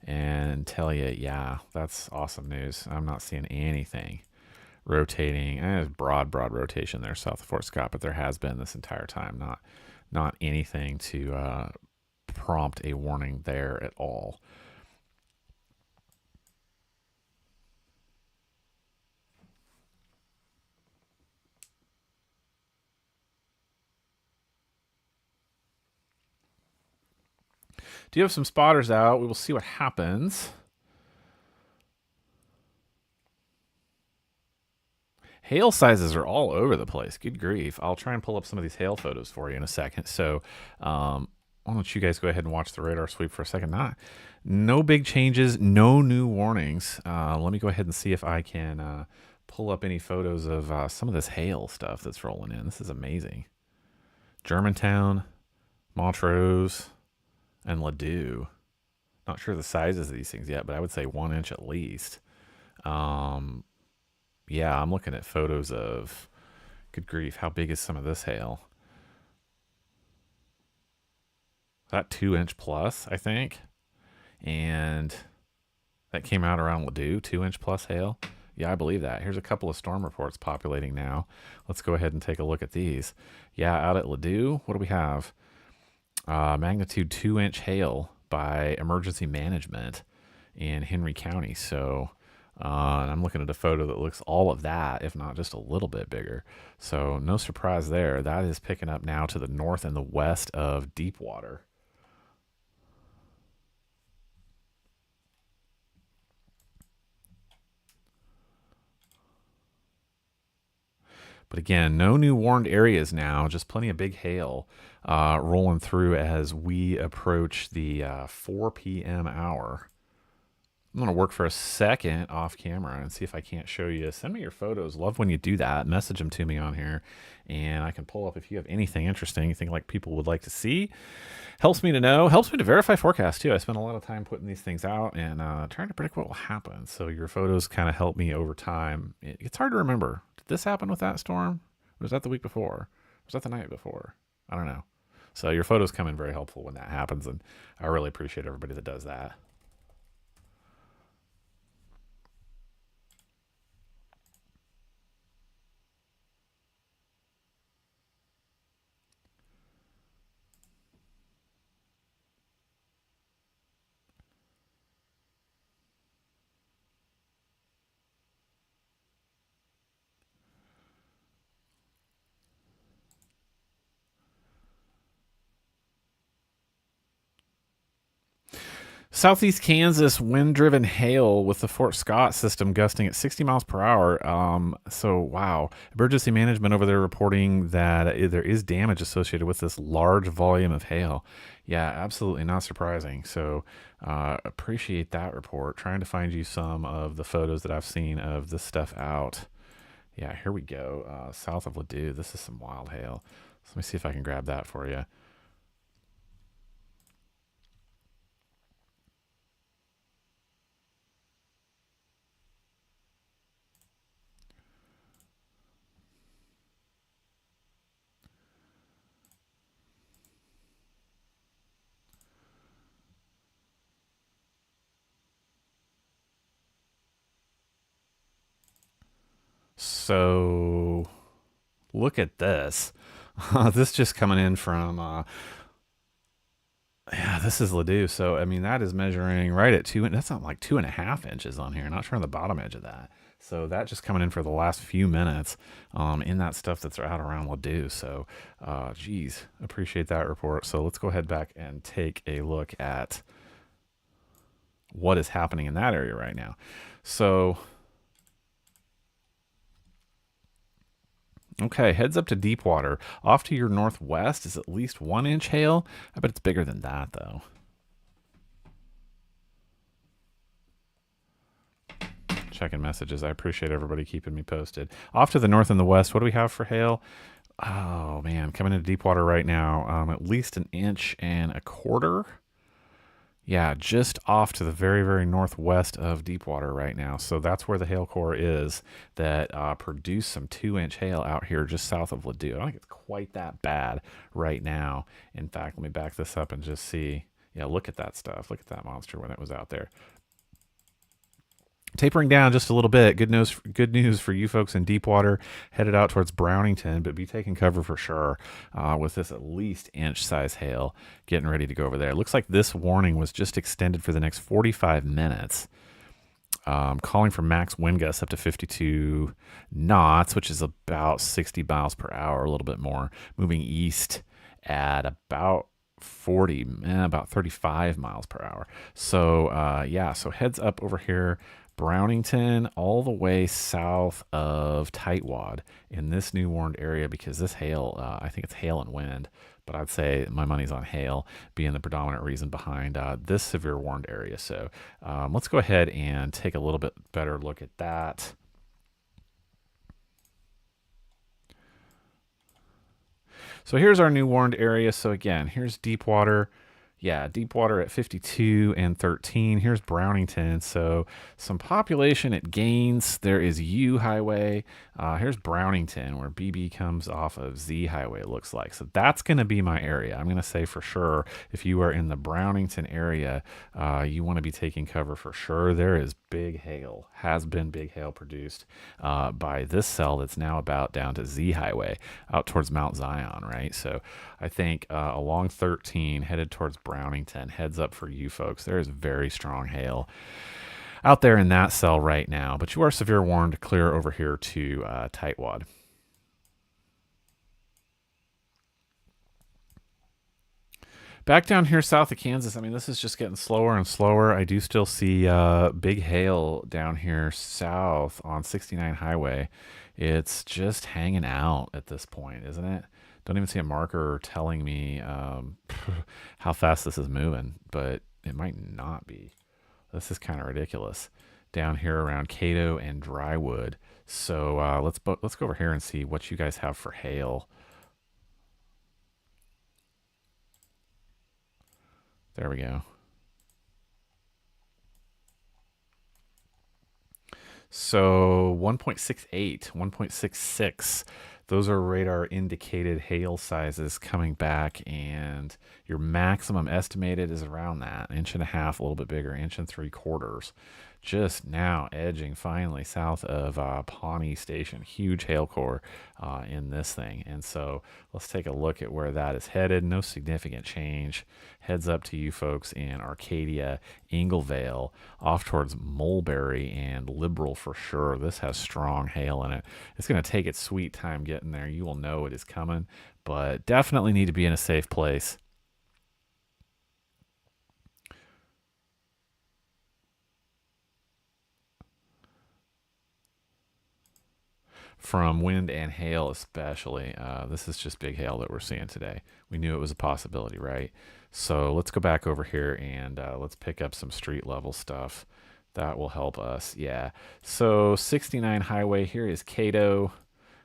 and tell you, yeah, that's awesome news. I'm not seeing anything rotating. There's broad rotation there south of Fort Scott, but there has been this entire time. Not anything to prompt a warning there at all. Do you have some spotters out? We will see what happens. Hail sizes are all over the place. Good grief. I'll try and pull up some of these hail photos for you in a second. So why don't you guys go ahead and watch the radar sweep for a second. No big changes, no new warnings. Let me go ahead and see if I can pull up any photos of some of this hail stuff that's rolling in. This is amazing. Germantown, Montrose, and Ladue. Not sure the sizes of these things yet, but I would say 1 inch at least. Yeah, I'm looking at photos of, good grief, how big is some of this hail? That 2 inch plus, I think. And that came out around Ladue, 2 inch plus hail. Yeah, I believe that. Here's a couple of storm reports populating now. Let's go ahead and take a look at these. Yeah, out at Ladue, what do we have? Magnitude 2 inch hail by emergency management in Henry County. So and I'm looking at a photo that looks all of that, if not just a little bit bigger. So no surprise there. That is picking up now to the north and the west of Deepwater. But again, no new warned areas now, just plenty of big hail rolling through as we approach the 4 p.m. hour. I'm going to work for a second off camera and see if I can't show you. Send me your photos. Love when you do that. Message them to me on here, and I can pull up if you have anything interesting you think like people would like to see. Helps me to know. Helps me to verify forecast, too. I spend a lot of time putting these things out and trying to predict what will happen. So your photos kind of help me over time. It's hard to remember. Did this happen with that storm? Or was that the week before? Or was that the night before? I don't know. So your photos come in very helpful when that happens, and I really appreciate everybody that does that. Southeast Kansas wind-driven hail with the Fort Scott system gusting at 60 miles per hour. So, wow. Emergency management over there reporting that there is damage associated with this large volume of hail. Yeah, absolutely not surprising. So, appreciate that report. Trying to find you some of the photos that I've seen of this stuff out. Yeah, here we go. South of Ladue. This is some wild hail. So let me see if I can grab that for you. So look at this. This just coming in from, yeah, this is Ladue. So, I mean, that is measuring right at that's not like 2.5 inches on here. Not sure on the bottom edge of that. So that just coming in for the last few minutes in that stuff that's out around Ladue. So, geez, appreciate that report. So let's go ahead back and take a look at what is happening in that area right now. So, okay, heads up to Deepwater. Off to your northwest is at least 1 inch hail. I bet it's bigger than that, though. Checking messages. I appreciate everybody keeping me posted. Off to the north and the west, what do we have for hail? Oh, man, coming into Deepwater right now, at least 1.25 inches. Yeah, just off to the very, very northwest of Deepwater right now. So that's where the hail core is that produced some 2-inch hail out here just south of Ladue. I don't think it's quite that bad right now. In fact, let me back this up and just see. Yeah, look at that stuff. Look at that monster when it was out there. Tapering down just a little bit. Good news for you folks in Deepwater, headed out towards Brownington, but be taking cover for sure with this at least inch size hail getting ready to go over there. It looks like this warning was just extended for the next 45 minutes. Calling for max wind gusts up to 52 knots, which is about 60 miles per hour, a little bit more, moving east at about 40, about 35 miles per hour. So yeah, so heads up over here, Brownington, all the way south of Tightwad in this new warned area, because this hail, I think it's hail and wind, but I'd say my money's on hail being the predominant reason behind this severe warned area. So let's go ahead and take a little bit better look at that. So here's our new warned area. So again, here's Deepwater. Yeah, Deepwater at 52 and 13. Here's Brownington. So some population at Gaines. There is U Highway. Here's Brownington, where BB comes off of Z Highway, it looks like. So that's going to be my area. I'm going to say for sure, if you are in the Brownington area, you want to be taking cover for sure. There is big hail, has been big hail produced by this cell that's now about down to Z Highway, out towards Mount Zion, right? So I think along 13, headed towards Brownington, heads up for you folks. There is very strong hail out there in that cell right now, but you are severe warned to clear over here to Tightwad. Back down here south of Kansas, I mean, this is just getting slower and slower. I do still see big hail down here south on 69 Highway. It's just hanging out at this point, isn't it? Don't even see a marker telling me how fast this is moving, but it might not be. This is kind of ridiculous down here around Cato and Drywood. So let's go over here and see what you guys have for hail. There we go. So 1.68, 1.66. Those are radar indicated hail sizes coming back, and your maximum estimated is around that, 1.5 inches, a little bit bigger, 1.75 inches. Just now edging finally south of Pawnee Station. Huge hail core in this thing. And so let's take a look at where that is headed. No significant change. Heads up to you folks in Arcadia, Inglevale, off towards Mulberry and Liberal for sure. This has strong hail in it. It's going to take its sweet time getting there. You will know it is coming, but definitely need to be in a safe place. From wind and hail especially. This is just big hail that we're seeing today. We knew it was a possibility, right? So let's go back over here and let's pick up some street level stuff. That will help us. Yeah. So 69 Highway, here is Cato.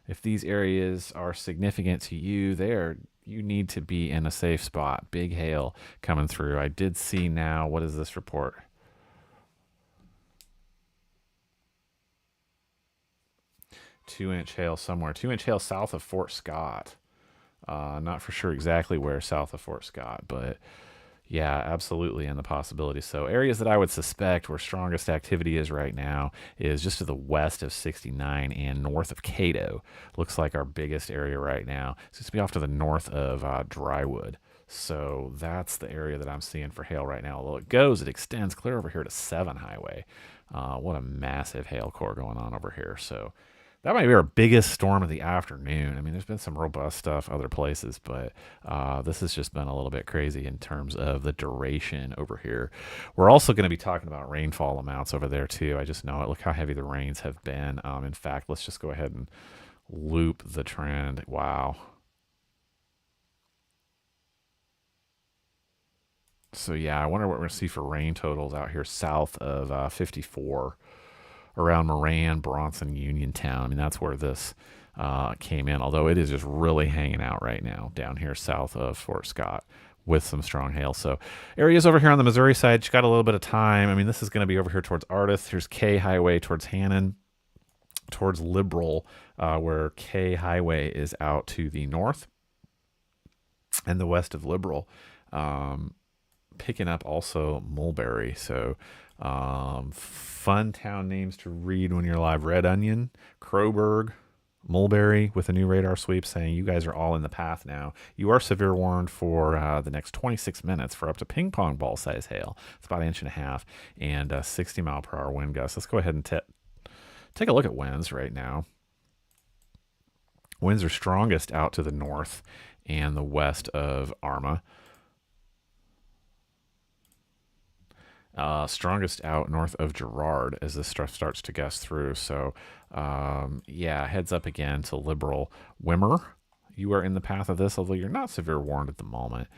If these areas are significant to you, you need to be in a safe spot. Big hail coming through. I did see now, what is this report? 2-inch hail somewhere. 2-inch hail south of Fort Scott. Not for sure exactly where south of Fort Scott, but yeah, absolutely in the possibility. So areas that I would suspect where strongest activity is right now is just to the west of 69 and north of Cato. Looks like our biggest area right now. It's just to be off to the north of Drywood. So that's the area that I'm seeing for hail right now. Although it extends clear over here to 7 Highway. What a massive hail core going on over here. So that might be our biggest storm of the afternoon. I mean, there's been some robust stuff other places, but this has just been a little bit crazy in terms of the duration over here. We're also going to be talking about rainfall amounts over there too. I just know it. Look how heavy the rains have been. In fact, let's just go ahead and loop the trend. Wow. So yeah, I wonder what we're going to see for rain totals out here south of 54. Around Moran, Bronson, Uniontown. I mean, that's where this came in, although it is just really hanging out right now down here south of Fort Scott with some strong hail. So areas over here on the Missouri side, just got a little bit of time. I mean, this is going to be over here towards Ardith. Here's K Highway towards Hannon, towards Liberal, where K Highway is out to the north and the west of Liberal. Picking up also Mulberry. So fun town names to read when you're live. Red Onion, Crowburg, Mulberry with a new radar sweep saying you guys are all in the path now. You are severe warned for the next 26 minutes for up to ping pong ball size hail. It's about 1.5 inches and 60 mile per hour wind gusts. Let's go ahead and take a look at winds right now. Winds are strongest out to the north and the west of Arma. Strongest out north of Girard as this stuff starts to gust through. So, yeah, heads up again to Liberal. Wimmer, you are in the path of this, although you're not severe warned at the moment.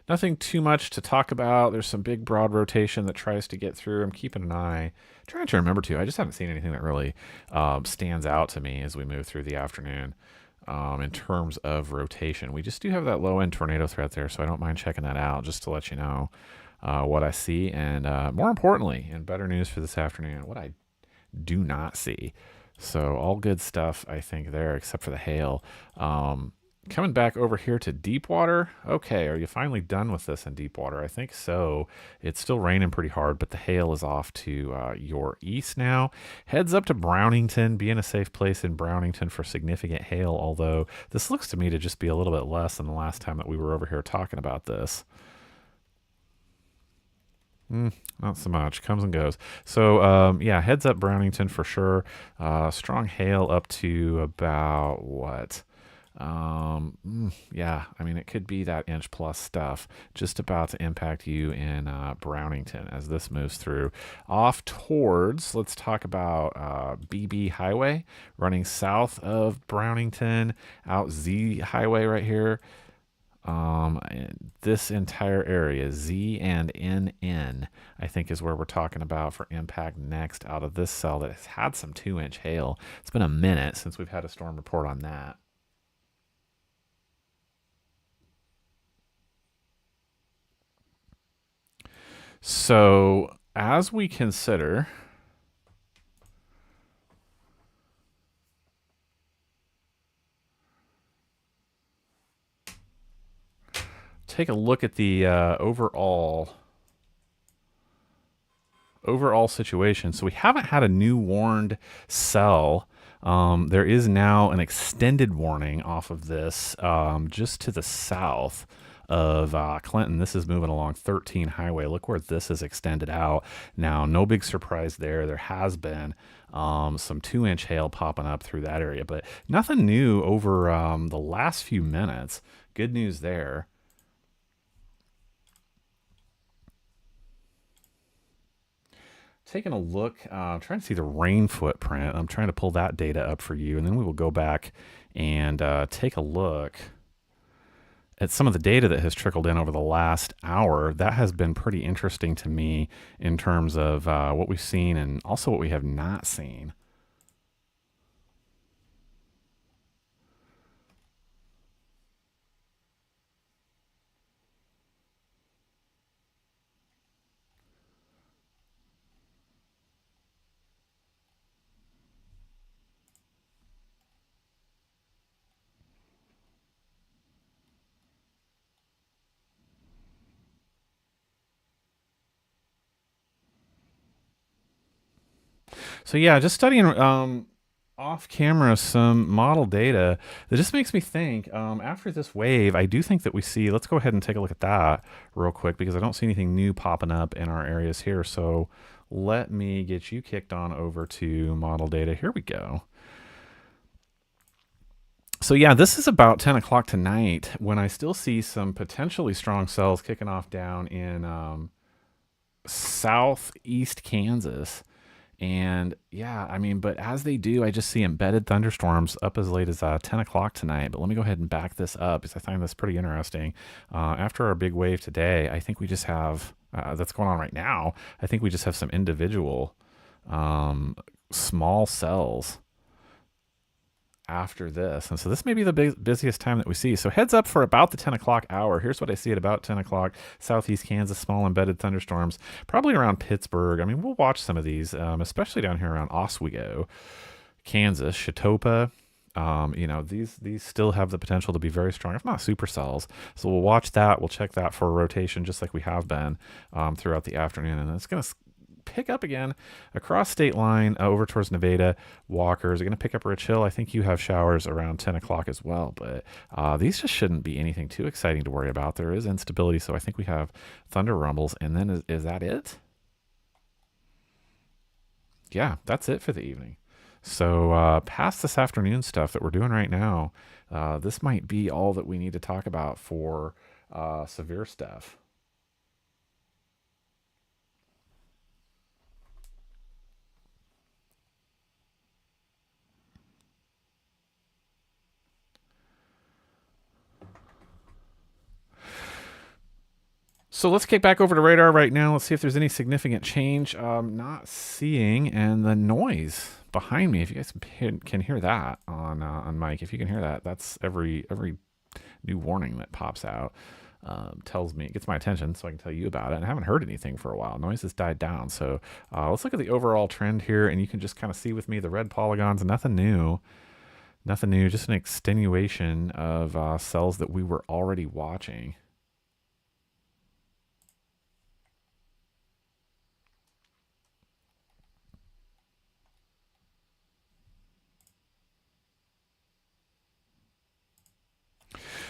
Nothing too much to talk about. There's some big broad rotation that tries to get through. I'm keeping an eye. Trying to remember too. I just haven't seen anything that really stands out to me as we move through the afternoon in terms of rotation. We just do have that low end tornado threat there, so I don't mind checking that out just to let you know what I see. And more importantly, and better news for this afternoon, what I do not see. So all good stuff, I think, there, except for the hail. Coming back over here to Deepwater. Okay, are you finally done with this in Deepwater? I think so. It's still raining pretty hard, but the hail is off to your east now. Heads up to Brownington. Be in a safe place in Brownington for significant hail, although this looks to me to just be a little bit less than the last time that we were over here talking about this. Not so much. Comes and goes. So, yeah, heads up Brownington for sure. Strong hail up to about what? Yeah, I mean, it could be that inch plus stuff just about to impact you in Brownington as this moves through. Off towards, let's talk about BB Highway running south of Brownington, out Z Highway right here. This entire area, Z and NN, I think is where we're talking about for impact next out of this cell that has had some 2-inch hail. It's been a minute since we've had a storm report on that. So as we consider take a look at the overall situation. So we haven't had a new warned cell. There is now an extended warning off of this just to the south of Clinton. This is moving along 13 Highway. Look where this is extended out. Now, no big surprise there. There has been some 2-inch hail popping up through that area, but nothing new over the last few minutes. Good news there. Taking a look, trying to see the rain footprint. I'm trying to pull that data up for you, and then we will go back and take a look at some of the data that has trickled in over the last hour. That has been pretty interesting to me in terms of what we've seen and also what we have not seen. So yeah, just studying off camera some model data that just makes me think after this wave, I do think that we see, let's go ahead and take a look at that real quick because I don't see anything new popping up in our areas here. So let me get you kicked on over to model data. Here we go. So yeah, this is about 10 o'clock tonight when I still see some potentially strong cells kicking off down in southeast Kansas. And yeah, I mean, but as they do, I just see embedded thunderstorms up as late as 10 o'clock tonight. But let me go ahead and back this up because I find this pretty interesting. After our big wave today, I think we just have, that's going on right now, I think we just have some individual small cells after this. And so this may be the busiest time that we see. So heads up for about the 10 o'clock hour. Here's what I see at about 10 o'clock. Southeast Kansas, small embedded thunderstorms, probably around Pittsburgh. I mean, we'll watch some of these, especially down here around Oswego, Kansas, Chautauqua. You know, these still have the potential to be very strong, if not supercells. So we'll watch that. We'll check that for a rotation, just like we have been throughout the afternoon. And it's going to pick up again across state line over towards Nevada. Walkers are going to pick up Rich Hill. I think you have showers around 10 o'clock as well, but these just shouldn't be anything too exciting to worry about. There is instability, so I think we have thunder rumbles. And then is that it? Yeah, that's it for the evening. So past this afternoon stuff that we're doing right now, this might be all that we need to talk about for severe stuff. So let's kick back over to radar right now. Let's see if there's any significant change. Not seeing, and the noise behind me. If you guys can hear that on mic, if you can hear that, that's every new warning that pops out. Tells me, it gets my attention, so I can tell you about it. And I haven't heard anything for a while. Noise has died down. So let's look at the overall trend here, and you can just kind of see with me the red polygons. Nothing new. Nothing new. Just an extenuation of cells that we were already watching.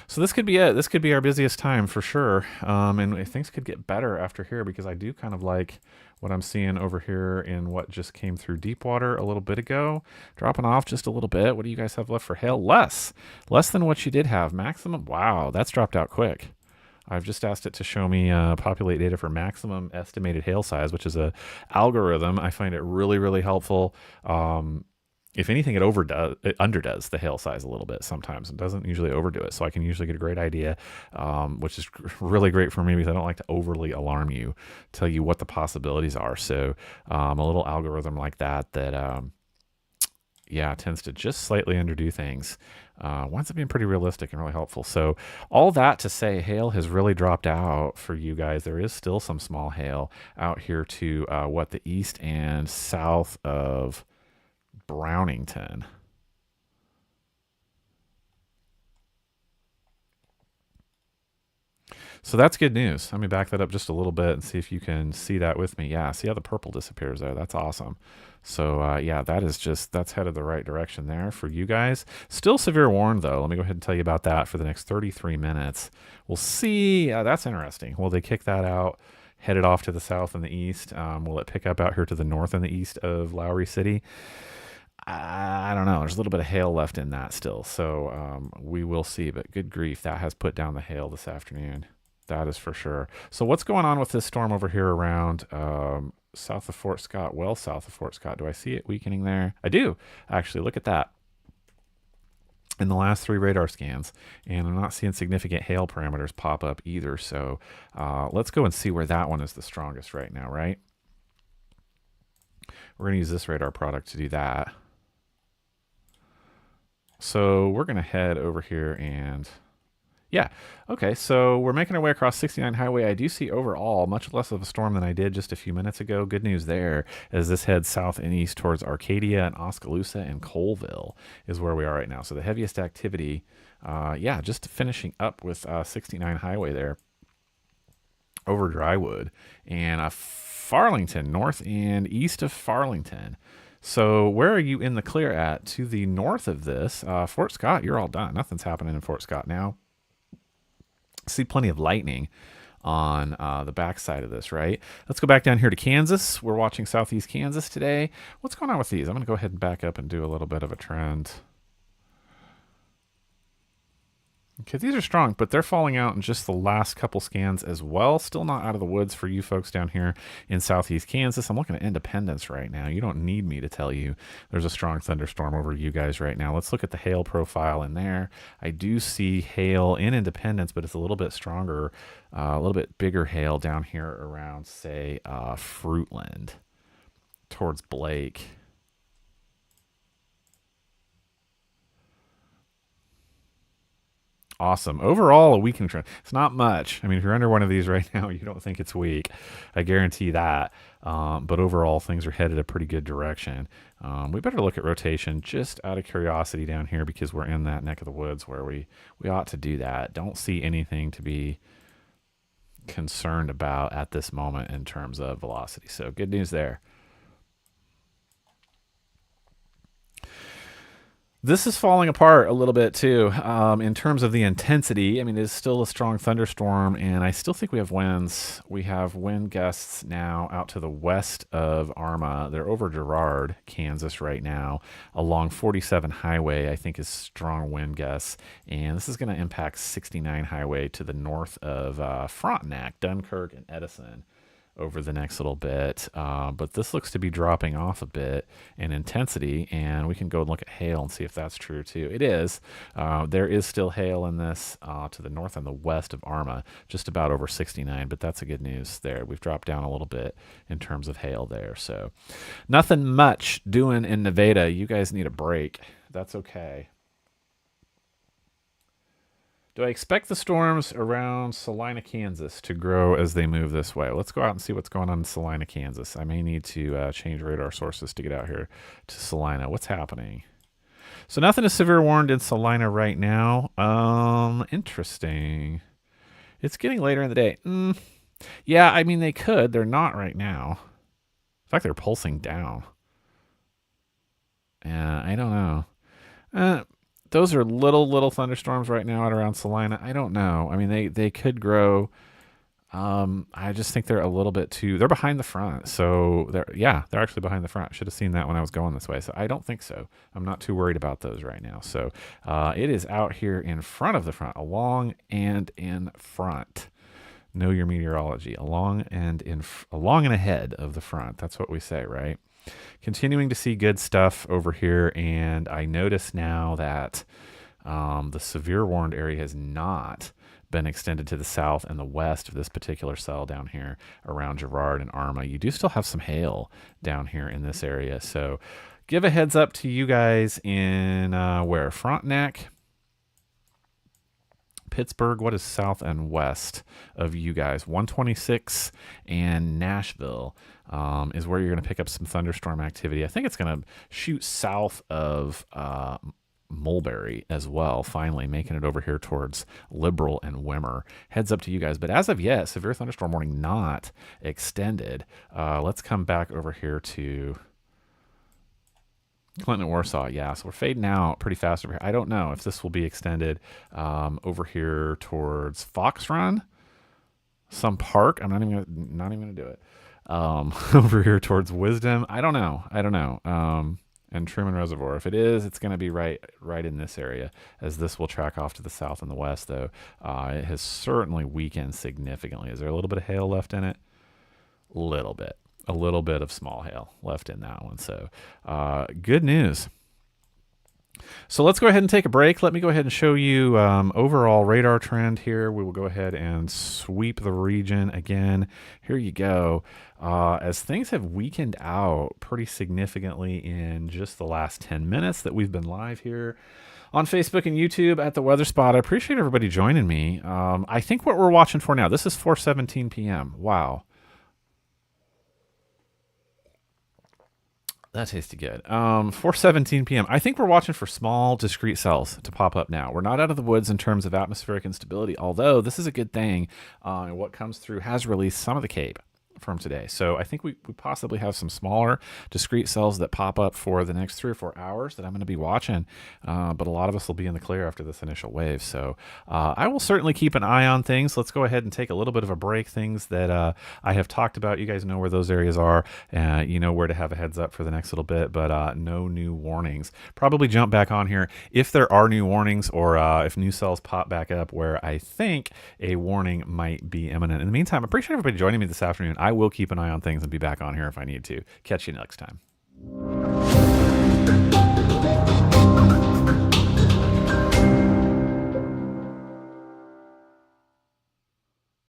So this could be it. This could be our busiest time for sure. And things could get better after here because I do kind of like what I'm seeing over here in what just came through Deepwater a little bit ago. Dropping off just a little bit. What do you guys have left for hail? Less than what you did have. Maximum. Wow, that's dropped out quick. I've just asked it to show me populate data for maximum estimated hail size, which is a algorithm. I find it really, really helpful. If anything, it underdoes the hail size a little bit sometimes. It doesn't usually overdo it, so I can usually get a great idea, which is really great for me because I don't like to overly alarm you, tell you what the possibilities are. So a little algorithm like that yeah, tends to just slightly underdo things. Winds up being pretty realistic and really helpful. So all that to say, hail has really dropped out for you guys. There is still some small hail out here to the east and south of Brownington. So that's good news. Let me back that up just a little bit and see if you can see that with me. Yeah, see how the purple disappears there? That's awesome. So yeah, that's headed the right direction there for you guys. Still severe warn though. Let me go ahead and tell you about that for the next 33 minutes. We'll see. That's interesting. Will they kick that out? Headed off to the south and the east. Will it pick up out here to the north and the east of Lowry City? I don't know. There's a little bit of hail left in that still, so we will see. But good grief, that has put down the hail this afternoon. That is for sure. So what's going on with this storm over here around south of Fort Scott? Well, south of Fort Scott. Do I see it weakening there? I do, actually. Look at that. In the last 3 radar scans, and I'm not seeing significant hail parameters pop up either. So let's go and see where that one is the strongest right now, right? We're going to use this radar product to do that. So we're going to head over here and yeah. Okay, so we're making our way across 69 Highway. I do see overall much less of a storm than I did just a few minutes ago. Good news there as this heads south and east towards Arcadia and Oskaloosa and Colville is where we are right now. So the heaviest activity, yeah, just finishing up with 69 Highway there over Drywood and Farlington, north and east of Farlington. So where are you in the clear at? To the north of this, Fort Scott, you're all done. Nothing's happening in Fort Scott now. See plenty of lightning on the backside of this, right? Let's go back down here to Kansas. We're watching southeast Kansas today. What's going on with these? I'm going to go ahead and back up and do a little bit of a trend. Okay, these are strong, but they're falling out in just the last couple scans as well. Still not out of the woods for you folks down here in southeast Kansas. I'm looking at Independence right now. You don't need me to tell you there's a strong thunderstorm over you guys right now. Let's look at the hail profile in there. I do see hail in Independence, but it's a little bit stronger, a little bit bigger hail down here around, say, Fruitland towards Blake. Awesome. Overall, a weakening trend. It's not much. I mean, if you're under one of these right now, you don't think it's weak. I guarantee that. But overall, things are headed a pretty good direction. We better look at rotation just out of curiosity down here because we're in that neck of the woods where we ought to do that. Don't see anything to be concerned about at this moment in terms of velocity. So good news there. This is falling apart a little bit too in terms of the intensity. I mean, it is still a strong thunderstorm, and I still think we have winds. We have wind gusts now out to the west of Arma. They're over Girard, Kansas right now, along 47 Highway, I think is strong wind gusts. And this is going to impact 69 Highway to the north of Frontenac, Dunkirk, and Edison over the next little bit, but this looks to be dropping off a bit in intensity, and we can go and look at hail and see if that's true too. It is. There is still hail in this to the north and the west of Arma, just about over 69, but that's a good news there. We've dropped down a little bit in terms of hail there, so nothing much doing in Nevada. You guys need a break. That's okay. Do I expect the storms around Salina, Kansas to grow as they move this way? Let's go out and see what's going on in Salina, Kansas. I may need to change radar sources to get out here to Salina. What's happening? So nothing is severe warned in Salina right now. Interesting. It's getting later in the day. Yeah, I mean, they could. They're not right now. In fact, they're pulsing down. Yeah, I don't know. Those are little thunderstorms right now at around Salina. I don't know. I mean, they could grow. I just think they're a little bit too. They're behind the front, so they're actually behind the front. Should have seen that when I was going this way. So I don't think so. I'm not too worried about those right now. So it is out here in front of the front, along and in front. Know your meteorology, along and ahead of the front. That's what we say, right? Continuing to see good stuff over here, and I notice now that the severe warned area has not been extended to the south and the west of this particular cell down here around Girard and Arma. You do still have some hail down here in this area, so give a heads up to you guys in where? Frontenac, Pittsburgh. What is south and west of you guys? 126 and Nashville is where you're going to pick up some thunderstorm activity. I think it's going to shoot south of Mulberry as well, finally making it over here towards Liberal and Wimmer. Heads up to you guys. But as of yet, severe thunderstorm warning not extended. Let's come back over here to Clinton and Warsaw. Yeah, so we're fading out pretty fast over here. I don't know if this will be extended over here towards Fox Run, some park. I'm not even gonna do it. Over here towards Wisdom. I don't know. And Truman Reservoir. If it is, it's going to be right in this area, as this will track off to the south and the west, though. It has certainly weakened significantly. Is there a little bit of hail left in it? A little bit of small hail left in that one. So good news. So let's go ahead and take a break. Let me go ahead and show you overall radar trend here. We will go ahead and sweep the region again. Here you go. As things have weakened out pretty significantly in just the last 10 minutes that we've been live here on Facebook and YouTube at the Weather Spot. I appreciate everybody joining me. I think what we're watching for now, this is 4:17 p.m. Wow. That tasted good. 4:17 p.m. I think we're watching for small, discrete cells to pop up now. We're not out of the woods in terms of atmospheric instability, although this is a good thing. What comes through has released some of the CAPE from today. So I think we possibly have some smaller discrete cells that pop up for the next 3 or 4 hours that I'm going to be watching. But a lot of us will be in the clear after this initial wave. So I will certainly keep an eye on things. Let's go ahead and take a little bit of a break. Things that I have talked about. You guys know where those areas are. You know where to have a heads up for the next little bit, but no new warnings. Probably jump back on here if there are new warnings, or if new cells pop back up where I think a warning might be imminent. In the meantime, I appreciate everybody joining me this afternoon. I will keep an eye on things and be back on here if I need to. Catch you next time.